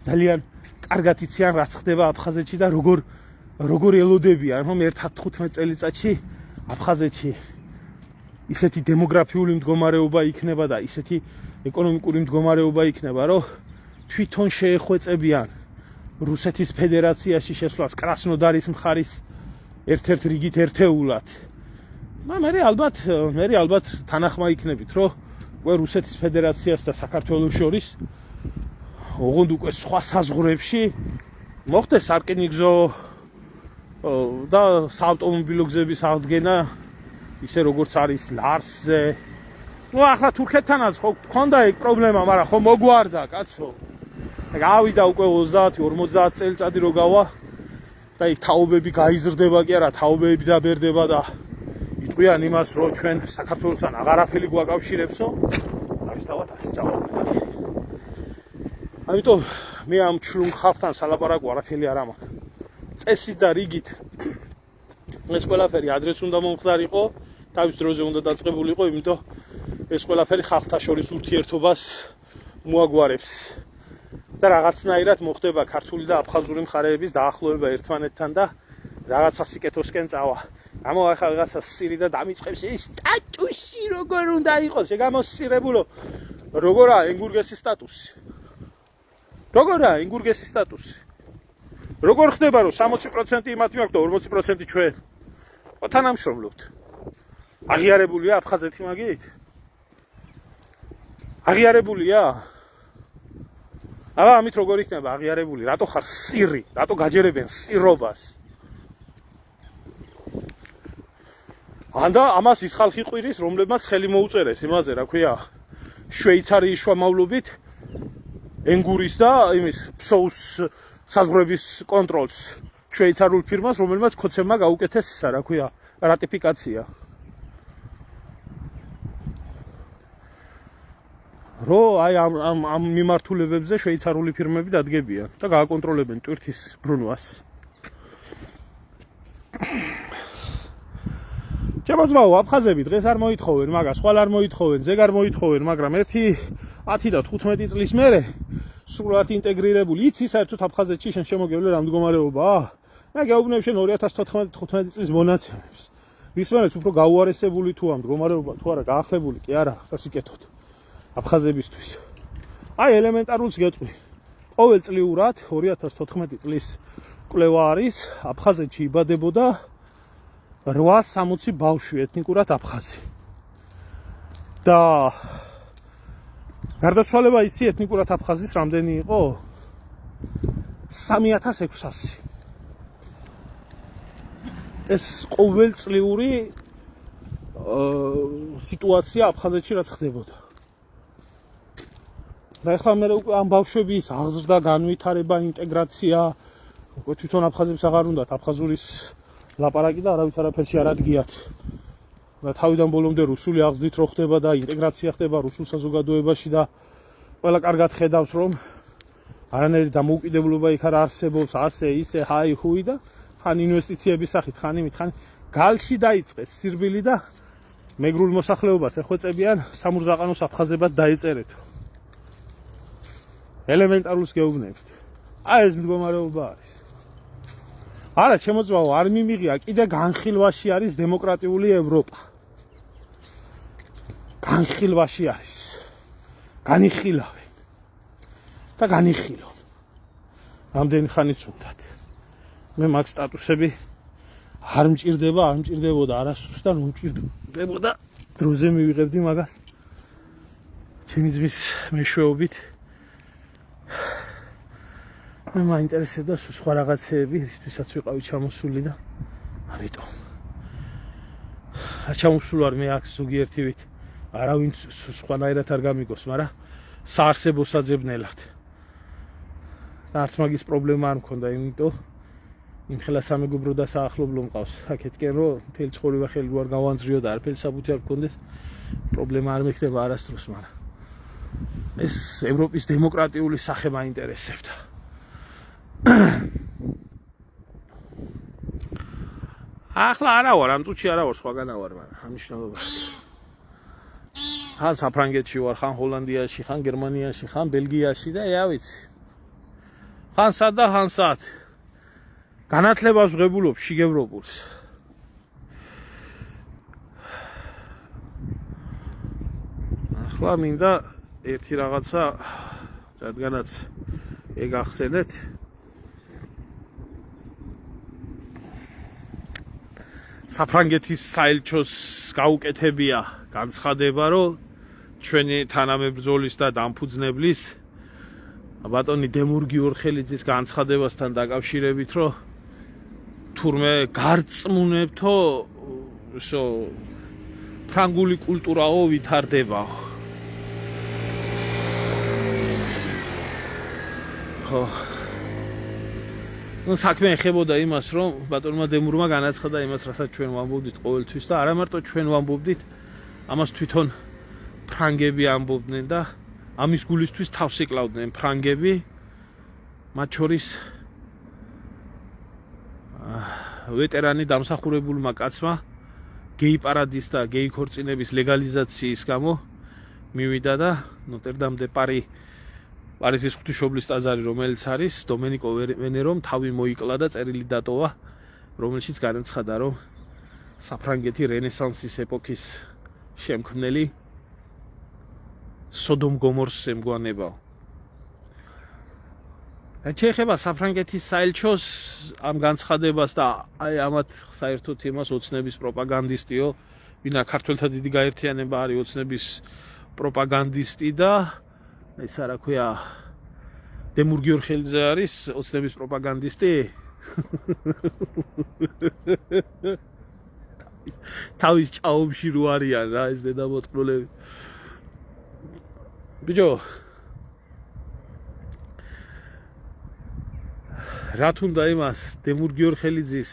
ძალიან კარგად იციან, რაც ხდება აფხაზეთში და როგორ ელოდებიან, რომ 1-15 წელიწადში აფხაზეთში ისეთი დემოგრაფიული მდგომარეობა იქნება და ისეთი ეკონომიკური მდგომარეობა იქნება, რომ თვითონ შეეხვეწებიან რუსეთის ფედერაციაში შესვლას კრასნოდარის მხარის ერთ-ერთ რიგით ერთეულად. მე ალბათ თანახმა იქნებით, რომ უკვე რუსეთის ფედერაციას და საქართველოს შორის ოღონდ უკვე სხვა საზღვრებში მოხდეს სარკინიგზო და საავტომობილო გზების აღდგენა, ისე როგორც არის ლარსზე. ახლა თურქეთთანაც ხო გქონდა ეგ პრობლემა, მაგრამ ხო მოგვარდა, კაცო. გავიდა უკვე 30-50 წელიწადი რო გავა და იქ თაობები გაიზრდება კი არა, თაობები დაბერდება და იტყვიან იმას, რომ ჩვენ საქართველოსთან აღარაფერი გვაკავშირებსო. დავისთავად ასე წავავალ. ამიტომ მე ამ ჩლუნ ხალხთან სალაპარაკო არაფერი არ მაქვს. წესით და რიგით ეს ყველაფერი ადრეც უნდა მომხდარიყო, თავის დროზე უნდა დაწყებულიყო, იმიტომ ეს ყველაფერი ხალხთა შორის ურთიერთობას მოაგვარებს. და რაღაცნაირად მოხდება ქართული და აფხაზური მხარეების დაახლოება ერთმანეთთან და რაღაცა სიკეთოსკენ წავა. ამო ახლა რაღაცა სირი და დამიწყებს ის სტატუსი როგორ უნდა იყოს, შეგამოსწირებულო. როგორა ენგურგესის სტატუსი? როგორ ხდება რომ 60% იმათი მაქვს და 40% ჩვენ? ხო თანამშრომლობთ. აღიარებულია აფხაზეთი მაგით? აღიარებულია? აბა ამით როგორ იქნება აღიარებული? რატო ხარ სირი? რატო გაჯერებენ სირობას? ანდა ამას ის ხალხი ყვირის, რომლებმაც ხელი მოუწერეს იმაზე, რა ქვია, შვეიცარიის შუამავლობით ენგურის და იმის ფსოუს საზღვრების კონტროლს შვეიცარულ ფირმას, რომელმაც ქოცებმა გაუკეთეს ისა, რა ქვია, რატიფიკაცია. რო აი ამ მიმართულებებზე შვეიცარული ფირმები დადგებიან და გააკონტროლებენ ტვირთის ბრუნვას. ჩემოძმაო, აფხაზები დღეს არ მოითხოვენ მაგას, ხვალ არ მოითხოვენ, ზეგ არ მოითხოვენ, მაგრამ 10 და 15 წლის მერე სრულად ინტეგრირებული იცი საერთოდ აფხაზეთში შენ შემოგევლე რა მდგომარეობაა? მე გეუბნებ შენ 2014-15 წლის მონაცემებს. ვის მერეც უფრო გაუარესებული თუ ამ მდგომარეობა თუ არა გაახლებული კი არა, სასიკეთოდ აფხაზებისთვის. აი ელემენტარულს გეტყვი. ყოველწლიურად 2014 წლის კვლევა არის, აფხაზეთში იბადებოდა 860 ბავშვი ეთნიკურად აფხაზი. და გარდაცვალება იცი ეთნიკურად აფხაზის რამდენი იყო? 3600. ეს ყოველწლიური სიტუაცია აფხაზეთში რაც ხდებოდა. და ახლა მე უკვე ამ ბავშვების აღზრდა, განვითარება, ინტეგრაცია, უკვე თვითონ აფხაზებს აღარ უნდათ აფხაზურის ლაპარაკი და არავის არაფერში არ ადგიათ. და თავიდან ბოლომდე რუსული აღზრდით რო ხდება და ინტეგრაცია ხდება რუსულ საზოგადოებაში და ყველა კარგად ხედავს რომ არანაირი დამოუკიდებლობა იქ არ არსებობს, ასე ისე ჰაი ჰუი და ხან ინვესტიციების სახით, ხან იმით, ხან გალში დაიწყეს სირბილი და მეგრულ მოსახლეობას ეხვეწებიან სამურზაყანოს აფხაზებად დაეწერეთ. ელემენტარულს გეუბნებით. აი ეს მდგომარეობა არის. არა, ჩემოძვალო, არ მიმიღია, კიდე განხილვაში არის დემოკრატიული ევროპა. განხილვაში არის. განიხილავენ. და განიხილო. რამდენი ხანიც უნდათ. მე მაგ სტატუსები არ მჭირდებოდა არასდროს და რომ მჭირდებოდა დროზე მივიღებდი მაგას. ჩემი ძმის მეშვეობით მე მაინტერესებდა სხვა რაღაცეები, რისთვისაც ვიყავი ჩამოსული და ამიტომ არ ჩამოსულ ვარ მე აქ ზოგიერთივით არავინ სხვანაირად არ გამიგოს, მაგრამ საარსებო საძებნელად. და არც მაგის პრობლემა არ მქონდა, იმიტომ იმ ხელა სამეგობრო და საახლობლო მყავს. აქეთკენ რომ მთელი ცხოვრება ხელი არ გავანძრიო და არაფერი საბუთი არ მქონდეს, პრობლემა არ მექნება არასდროს, მაგრამ ეს ევროპის დემოკრატიული სახე მაინტერესებდა. ახლა არა ვარ, ამ წუთში არა ვარ, სხვაგან ვარ, მაგრამ ამნიშნულობა. ხან საფრანგეთში ვარ, ხან ჰოლანდიაში, ხან გერმანიაში, ხან ბელგიაში და ია ვიცი. ხან სად და ხან სად. განათლებას ვღებულობ შიგევროპულს. ახლა მინდა ერთი რაღაცა, რადგანაც ეგ ახსენეთ. საფრანგეთის საელჩოს გაუკეთებია განცხადება, რომ ჩვენი თანამებრძოლის და დამფუძნებლის ბატონი დემურ გიორხელიძის განცხადებასთან დაკავშირებით, რომ თურმე გარწმუნებთო, ისო ფრანგული კულტურაო ვითარდებაო. ხო. ნუ საქმე ეხებოდა იმას, რომ ბატონმა დემურმა განაცხადა იმას, რასაც ჩვენ ვამბობდით ყოველთვის და არა მარტო ჩვენ ვამბობდით, ამას თვითონ ფრანგები ამბობდნენ და ამის გულისთვის თავს იკლავდნენ ფრანგები, მათ შორის ვეტერანი დამსახურებულმა კაცმა გეი პარადის და გეი ქორწინების ლეგალიზაციის გამო მივიდა და ნოტრ-დამ დე პარიზის ღვთისმშობლის ტაძარი, რომელიც არის დომენიკო ვენერომ თავი მოიკლა და წერილი დატოვა, რომელშიც განაცხადა, რომ საფრანგეთი რენესანსის ეპოქის შემქმნელი სოდომ გომორს ემგვანებაო. შეეხება საფრანგეთის საელჩოს ამ განცხადებას და აი ამათ საერთოდ იმას ოცნების პროპაგანდისტიო, ვინა ქართველთა დიდი გაერთიანება არის ოცნების პროპაგანდისტი და ესა რა ქვია დემურ გიორხელიძე არის ოცნების პროპაგანდისტი. თავის ჭაობში რო არიან რა ეს დედამოწყლულები. ბიჭო, რა თუნდა იმას დემურ გიორხელიძის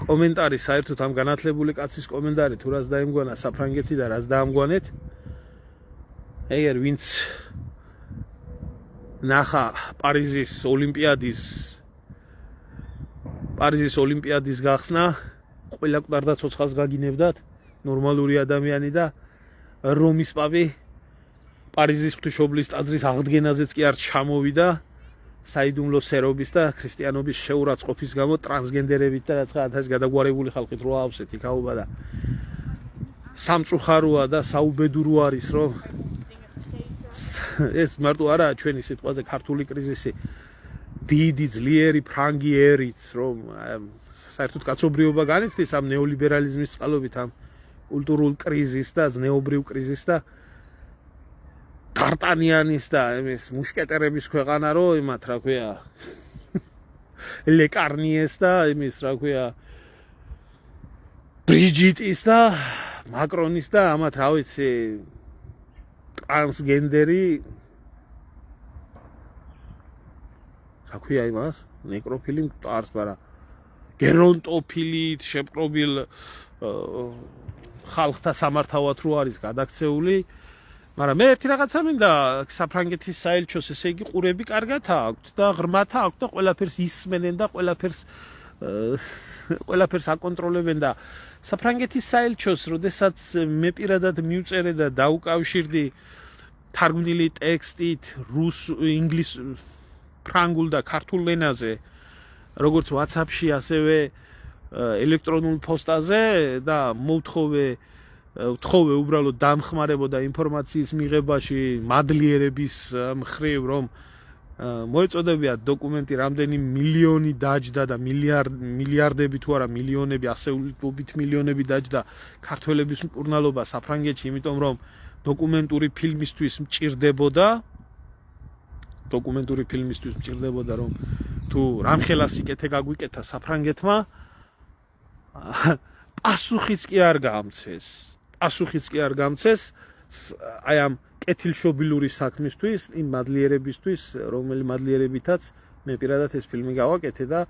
კომენტარი, საერთოდ ამ განათლებული კაცის კომენტარი თუ რას დაემგვანა საფრანგეთი და რას დაამგვანეთ, ეგერ ვინც ნახა პარიზის ოლიმპიადის გახსნა, ყველა კვდარ და ცოცხალს გაგინებდათ, ნორმალური ადამიანი და რომის პაპი პარიზის ღვთისმშობლის ტაძრის აღდგენაზეც კი არ ჩამოვიდა საიდუმლო სერობის და ქრისტიანობის შეურაცხყოფის გამო ტრანსგენდერებით და რაღაცა გადაგვარებული ხალხით რო ავსეთ იქაობა და სამწუხაროა და საუბედურო არის, რომ ეს მარტო არა ჩვენი სიტყვაზე ქართული კრიზისი, დიდი ძლიერი ფრანგი ერიც, რომ საერთოდ კაცობრიობა განიცდის ამ ნეოლიბერალიზმის წყალობით, ამ კულტურულ კრიზისს და ზნეობრივ კრიზისს და დარტანიანის და ეს მუშკეტერების ქვეყანა რო იმათ რა ქვია ლეკარნიეს და იმის რა ქვია ბრიჯიტის და მაკრონის და ამათ რა ვიცი ტრანსგენდერი რა ქვია იმას ნეკროფილი მყარს, მაგრამ გერონტოფილით შეპყრობილ ხალხთა სამართავად რო არის გადაქცეული. მაგრამ მე ერთი რაღაცა მინდა საფრანგეთის საელჩოს, ესე იგი ყურები კარგად აქვთ და ღრმათ აქვთ და ყველაფერს ისმენენ და ყველაფერს აკონტროლებენ და საფრანგეთის საელჩოს, როდესაც მე პირადად მივწერე და დაუკავშირდი თარგმნილი ტექსტით რუს, ინგლისურ, ფრანგულ და ქართულ ენაზე როგორც WhatsApp-ში, ასევე ელექტრონულ პოსტაზე და მოვთხოვე უბრალოდ დამხმარებოდა ინფორმაციის მიღებაში მადლიერების მხრივ, რომ მოეწოდებიათ დოკუმენტი რამდენი მილიონი დაჯდა და მილიარდები თუ არა მილიონები, ასეულობით მილიონები დაჯდა ქართველების მკურნალობა საფრანგეთში, იმიტომ რომ დოკუმენტური ფილმისთვის მჭირდებოდა, რომ თუ რამხელა სიკეთე გაგვიკეთა საფრანგეთმა, პასუხიც კი არ გამცეს აი ამ კეთილშობილური საქმისთვის, იმ მადლიერებისთვის, რომელი მადლიერებითაც მე პირადად ეს ფილმი გავაკეთე და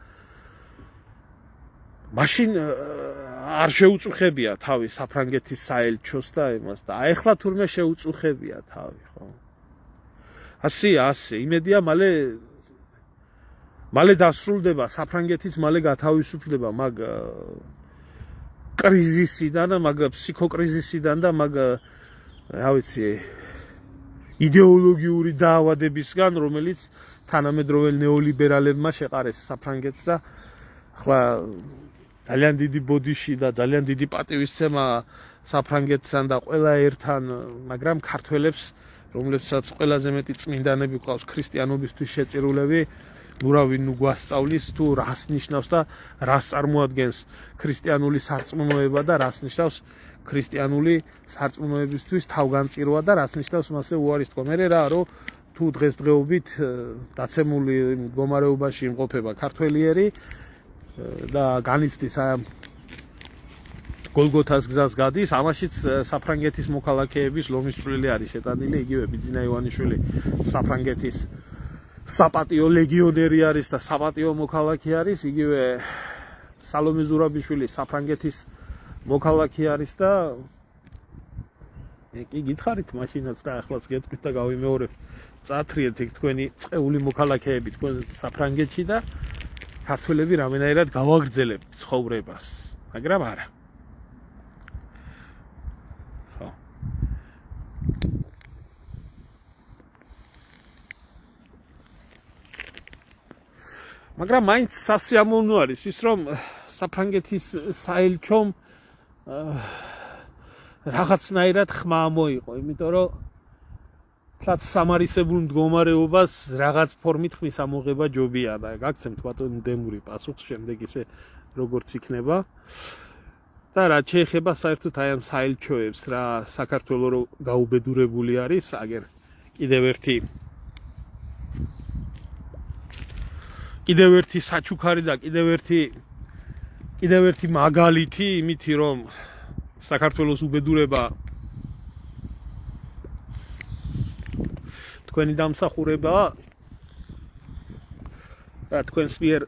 მაშინ არ შეუწუხებია თავი საფრანგეთის საელჩოს და იმას და ახლა თურმე შეუწუხებია თავი, ხო? ასე, იმედია მალე დასრულდება საფრანგეთის მალე გათავისუფლდება მაგ კრიზისიდან და მაგ ფსიქოკრიზისიდან და მაგ რა ვიცი იდეოლოგიური დაავადებისგან, რომელიც თანამედროვე ნეოლიბერალებმა შეყარეს საფრანგეთს და ახლა ძალიან დიდი ბოდიში და ძალიან დიდი პატივისცემა საფრანგეთთან და ყველა ერთთან, მაგრამ ქართველებს, რომლებსაც ყველაზე მეტი წმინდანები ყავს ქრისტიანობისთვის შეწირულები, ურავინ გვასწავლის თუ რას ნიშნავს და რას წარმოადგენს ქრისტიანული სარწმუნოება და რას ნიშნავს ქრისტიანული სარწმუნოებისთვის თავგანწირვა და რას ნიშნავს მასე უარის თქმა. მე რა რომ თუ დღესდღეობით დაცემული მდგომარეობაში იმყოფება ქართველიერი და განიცდის ამ გოლგოთას გზას გადის, ამაშიც საფრანგეთის მოქალაქეების ლომისწვლილი არის შეტანილი, იგივე ბიძინა ივანიშვილი საფრანგეთის საპატიო ლეგიონერი არის და საპატიო მოქალაქე არის, იგივე სალომე ზურაბიშვილი საფრანგეთის მოქალაქე არის და კი გითხარით მაშინაც და ახლაც გეტყვით და გავიმეორებ, წათრიეთ ეგ თქვენი წეული მოქალაქეები თქვენ საფრანგეთში და ქართველები რამენაირად გავაგრძელებთ ცხოვრებას, მაგრამ არა. ხო. მაგრამ მაინც სასიამოვნო არის ის, რომ საფრანგეთის საელჩომ რაღაცნაირად ხმა მოიყო, იმიტომ რომ თლაც სამარისებულ მდგომარეობას რაღაც ფორმით ხმის ამოღება ჯობია და გაგცემთ ბატონ დემური პასუხს შემდეგ ისე როგორც იქნება. და რაც შეეხება საერთოდ აი ამ საელჩოებს, რა საქართველოს რო გაუბედურებული არის, აგერ კიდევ ერთი საჩუქარი და კიდევ ერთი მაგალითი იმითი, რომ საქართველოს უბედურება თქვენი დამსახურებაა და თქვენს მიერ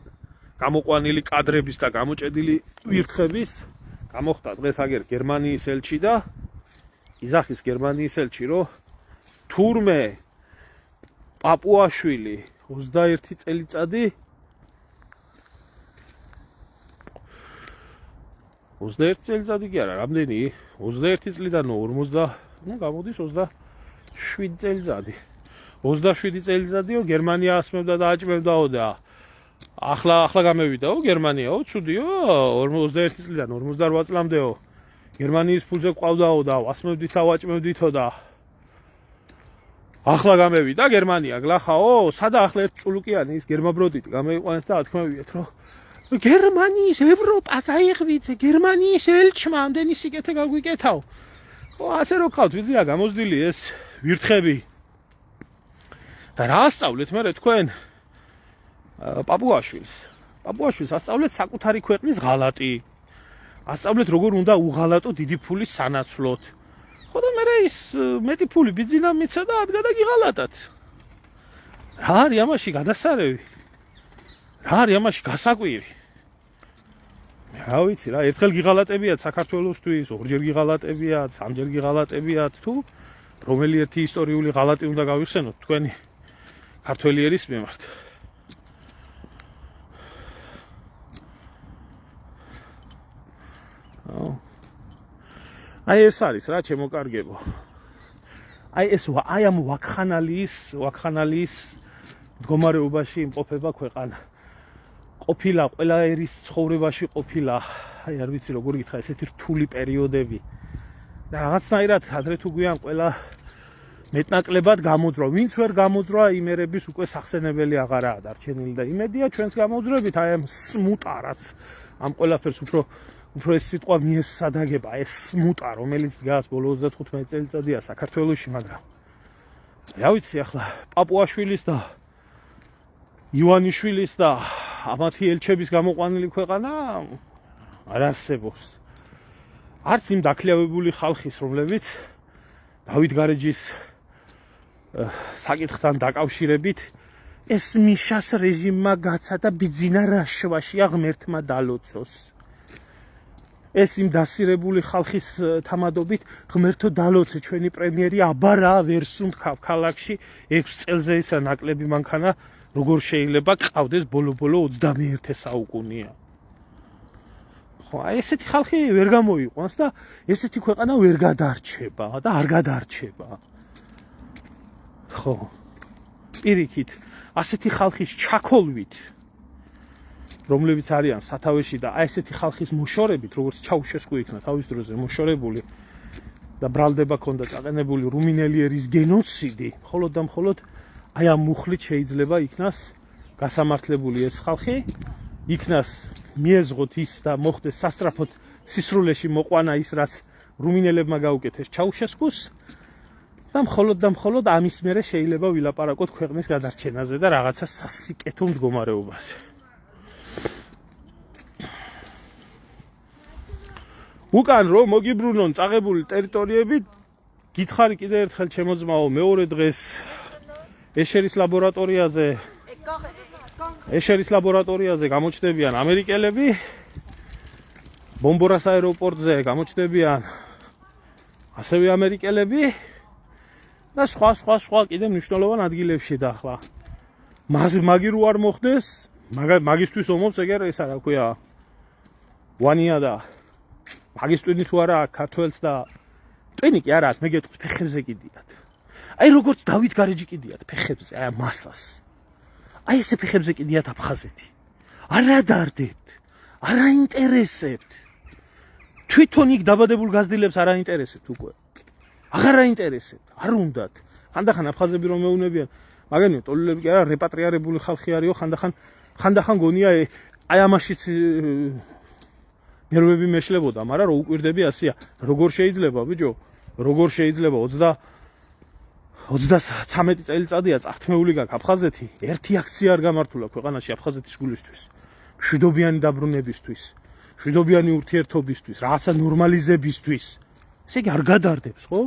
გამოყვანილი კადრების და გამოჭედილი ვირთხების გამოხდა დღეს აგერ გერმანიის ელჩი და იზახის გერმანიის ელჩი, რომ თურმე პაპუაშვილი 21 წელიწადი 21 წელიწადი კი არა, რამდენი? 21 წლიდან 40, გამოდის 27 წელიწადი. 27 წელიწადიო გერმანია ასმევდა და აჭმევდაო და ახლა გამევიდაო გერმანიაო, ცუდიო, 21 წლიდან 48 წლამდეო გერმანიის ფულზე ყავდაო და ასმევდით და ვაჭმევდითო და ახლა გამევიდა გერმანია, გლახაო, სადა ახლა ერთ წულუკიანი ის გერმაბროდით გამეიყვანეთ და ათქმევიეთ, რომ გერმანიის ევროპა გაიღვიძე, გერმანიის ელჩმა ამდენი სიკეთე გაგვიკეთაო. ხო, ასე რო ხავთ, ვიზია გამოზდილი ეს ვირთხები. და რა ასწავლეთ მე თქვენ პაპუაშვილს ასწავლეთ საკუთარი ქვეყნის ღალატი. ასწავლეთ როგორ უნდა უღალატო დიდი ფულის სანაცვლოდ. ხო და მე ის მეტი ფული ბიძინა მიცა და ადგა და გიღალატათ. რა არის ამაში გადასარევი? რა არის ამაში გასაკვირი? რა ვიცი რა, ერთხელ გიღალატებიათ საქართველოსთვის, ორჯერ გიღალატებიათ, სამჯერ გიღალატებიათ თუ რომელი ერთი ისტორიული ღალატი უნდა გავიხსენოთ თქვენი ქართველიერის მიმართ. აი ეს არის რა ჩემოკარგებო. აი ამ ვაქხანალის მდგომარეობაში იმყოფება ქვეყანა. ყოფილა ყველა ერის ცხოვრებაში ყოფილა აი არ ვიცი როგორ გითხრა ესეთი რთული პერიოდები და რაღაცნაირად ადრე თუ გვიან ყველა მეტნაკლებად გამოძრა ვინც ვერ გამოძრა იმ ერების უკვე სახსენებელი აღარაა დარჩენილი და იმედია ჩვენს გამოძრებით აი ამ სმუტარაც ამ ყველაფერს უფრო ეს სიტყვა მიესადაგება ეს სმუტა რომელიც დგას ბოლო 35 წელიწადია საქართველოში მაგრამ რა ვიცი ახლა პაპუაშვილის და ივანიშვილის და ამათი ელჩების გამოყვანილი ქვეყანა არ არსებობს არც იმ დაქლიავებული ხალხის რომლებიც დავით გარეჯის საკითხთან დაკავშირებით ეს მიშას რეჟიმმა გაცადა ბიძინა რაშვაშია ღმერთმა დალოცოს ეს იმ დასირებული ხალხის თამადობით ღმერთო დალოცე ჩვენი პრემიერი აბა რა ვერ სუნთქავ ქალაქში 6 წელზე ისა ნაკლები მანქანა როგორ შეიძლება ყავდეს ბოლო-ბოლო 21 საუკუნეა ხო აი ესეთი ხალხი ვერ გამოიყვანს და ესეთი ქვეყანა ვერ გადარჩება და არ გადარჩება ხო პირიქით ასეთი ხალხის ჩაქოლვით რომლებიც არიან სათავეში და აი ესეთი ხალხის მოშორებით როგორც ჩაუშესკუ იქნა თავის დროზე მოშორებული და ბრალდება ქონდა წაყენებული რუმინელიერის გენოციდი მხოლოდ და მხოლოდ აი ამ მუხლით შეიძლება იქნას გასამართლებული ეს ხალხი იქნას მიეზღოთ ის და მოხდეს სასწრაფოდ სისრულეში მოყვანა ის რაც რუმინელებმა გაუკეთეს ჩაუშესკუს და მხოლოდ ამის მერე შეიძლება ვილაპარაკოთ ქვეყნის გადარჩენაზე და რაღაცა სასიკეთო მდგომარეობაზე უკან რომ მოგიბრუნონ წაღებული ტერიტორიები გითხარი კიდე ერთხელ ჩემო ძმაო მეორე დღეს ეშერის ლაბორატორიაზე გამოჩნდებიან ამერიკელები ბომბორას აეროპორტზე გამოჩნდებიან ასევე ამერიკელები და სხვა კიდე მნიშვნელოვან ადგილებში და ახლა მაგი რო არ მოხდეს მაგისტვის ომობს ეგერ ესა რა ქვია ვანია და მაგის ტვინი თუ არა ქართველს და ტვინი კი არა აქვს მე გეტყვი ფეხებზე კიდიათ აი როგორც დავით გარეჯი კიდიათ ფეხებზე აი მასას აი ესე ფეხებზე კიდიათ აფხაზეთი არა დარდებთ არა ინტერესებთ თვითონ იქ დაბადებულ გაზრდილებს არ აინტერესებთ უკვე აღარ აინტერესებთ არ უნდათ ხანდახან აფხაზები რომ მეუნებიან მაგანია ტოლილები კი არა რეპატრიარებული ხალხი არისო ხანდახან გონია აი ამაშიც ნერვები მეშლებოდა მაგრამ რო უკვირდები ასია როგორ შეიძლება ბიჭო როგორ შეიძლება 33 წელიწადია წართმეული გაქვს აფხაზეთი ერთი აქცია არ გამართულა ქვეყანაში აფხაზეთის გულისთვის მშვიდობიანი დაბრუნებისთვის მშვიდობიანი ურთიერთობისთვის რაღაცა ნორმალიზებისთვის ესე იგი არ გადარდებს ხო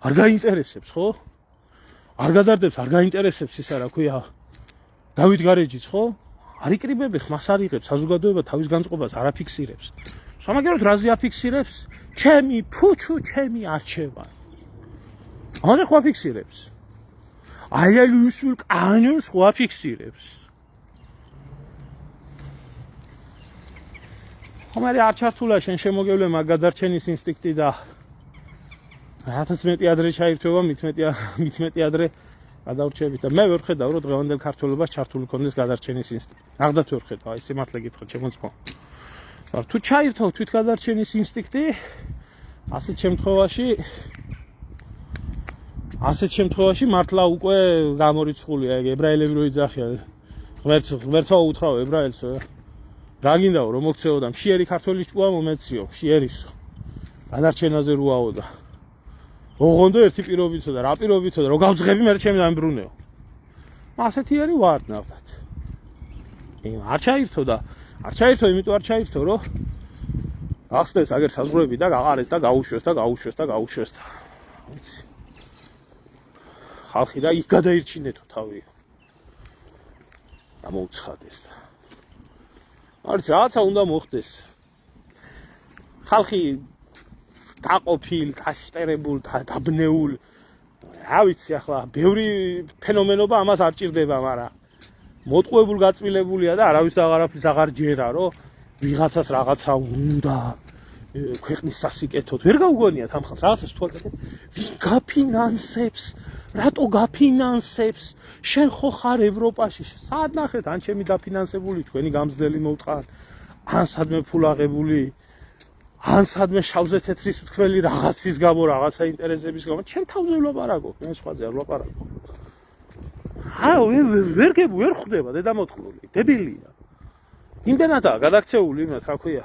არ გაინტერესებს ხო არ გადარდებს არ გაინტერესებს ისა რა ქვია დავით გარეჯიც ხო არ იკრიბები ხმას არ იღებს საზოგადოება თავის განწყობას არ აფიქსირებს სამაგეროდ რაზე აფიქსირებს ჩემი ფუჩუ ჩემი არჩევანი ამაზე ხო აფიქსირებს აი ლუისულ კანონს ხო აფიქსირებს ხომარი არ ჩართულა შენ შემოგევლემა გადარჩენის ინსტინქტი და რათაც მეტი ადრე ჩაირთვება მით მეტი ადრე გადავრჩებით და მე ვერ ხედავ რომ დღევანდელ ქართველობას ჩართული კონდეს გადარჩენის ინსტინქტი. ნახდათ ვერ ხედავ, აი სიმართლე გითხრა ჩემო ძმაო. თუ ჩაირთვავ თვით გადარჩენის ინსტინქტი, ასეთ შემთხვევაში მართლა უკვე გამორიცხულია, ეგ ებრაელები რო იძახიან. ღმერთო უთრავ ებრაელს. რა გინდაო რომ მოქცეო და მშიერი ქართველის ჭუა მომეციო, მშიერისო. გადარჩენაზე რუაო და ოღონდ ერთი პირობითო და რა პირობითო და რო გავძღები მე ჩემი დამბრუნეო. ასეთი ერი ვარ ნახდათ. არ ჩაირთო და არ ჩაირთო, იმიტომ არ ჩაირთო, რომ ახსნეს აგერ საზღვრები და გაყარეს და გაუშვეს და ხალხი და იქ გადაირჩინეთო თავი. გამოუცხადეს და არც რაღაცა უნდა მოხდეს. ხალხი დაყოფილ, დაშტერებულ, დაბნეულ, რა ვიცი ახლა, ბევრი ფენომენობა ამას არ ჭირდება, მაგრამ მოტყუებულ გაწმილებულია და არავის და აღარაფრის აღარ ჯერა, რომ ვიღაცას რაღაცა უნდა ქვეყნის სასიკეთოდ. ვერ გაუგონიათ ამ ხალხს, რაღაცას თუ აკეთებ, ვინ გაფინანსებს რატო გაფინანსებს? შენ ხო ხარ ევროპაში. სად ნახეთ, ან ჩემი დაფინანსებული თქვენი გამძლელი მოვტყარ, ან სადმე ფულაღებული, ან სადმე შავზე თეთრის თქველი რაღაცის გამო, რაღაცა ინტერესების გამო. ჩემ თავზე ვლაპარაკობ, მე სხვაზე არ ვლაპარაკობ. ვერ ხვდება დედამოწყლული, დებილია. იმდენადაა გადაქცეული იმათ, რა ქვია.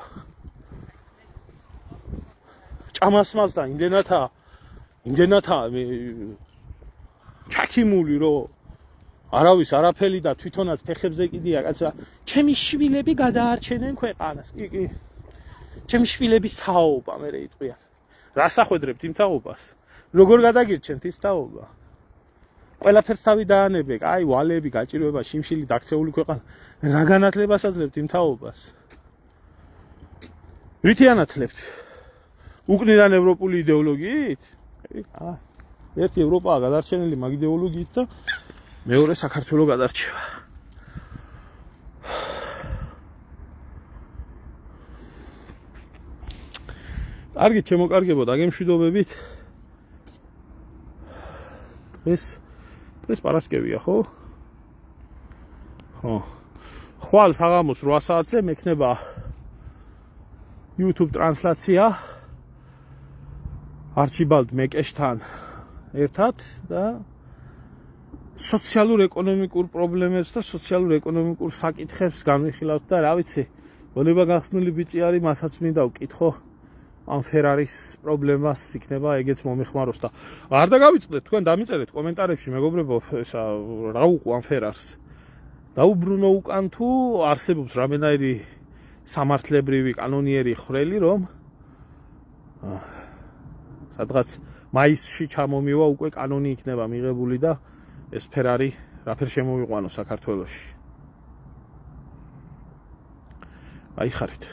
ჭამასმას და იმდენათა ჩაქიმული რომ არავის არაფერი და თვითონაც ფეხებზე კიდია კაცო. ჩემი შვილები გადაარჩენენ ქვეყანას. კი. ჩემი შვილების თაობა მე იტყვიან. რას ახვედრებთ იმ თაობას? როგორ გადაგირჩენთ ის თაობა? ყველაფერს თავი დაანებე, აი ვალები, გაჭირვება, შიმშილი დაქცეული ქვეყანა. რა განათლებას აძლევთ იმ თაობას? რითი ანათლებთ? უკნიდან ევროპული იდეოლოგიით? ერთი ევროპაა გადარჩენილი მაგ იდეოლოგიით და მეორე საქართველო გადარჩევა. კარგით, შემოკარგებო, დაგემშვიდობებით. დღეს პარასკევია, ხო? ხო. ხვალ საღამოს 8 საათზე მექნება YouTube ტრანსლაცია არჩიბალდ მეკეშთან ერთად და სოციალურ-ეკონომიკურ პრობლემებს და სოციალურ-ეკონომიკურ საკითხებს განვიხილავთ და რა ვიცი, გონება გახსნილი ბიჭი არის, მასაც მინდა ვკითხო ამ ფერარის პრობლემას, იქნება ეგეც მომეხმაროს და არ დაგავიწყდეთ, თქვენ დამიწერეთ კომენტარებში, მეგობრებო, ესა რა უყო ამ ფერარს. დაუბრუნო უკან თუ არსებობს რამენაირი სამართლებრივი კანონიერი ხვრელი, რომ სადღაც მაისში ჩამომივა უკვე კანონი იქნება მიღებული და ეს ფერარი რაფერ შემოვიყვანო საქართველოში. აიხარით.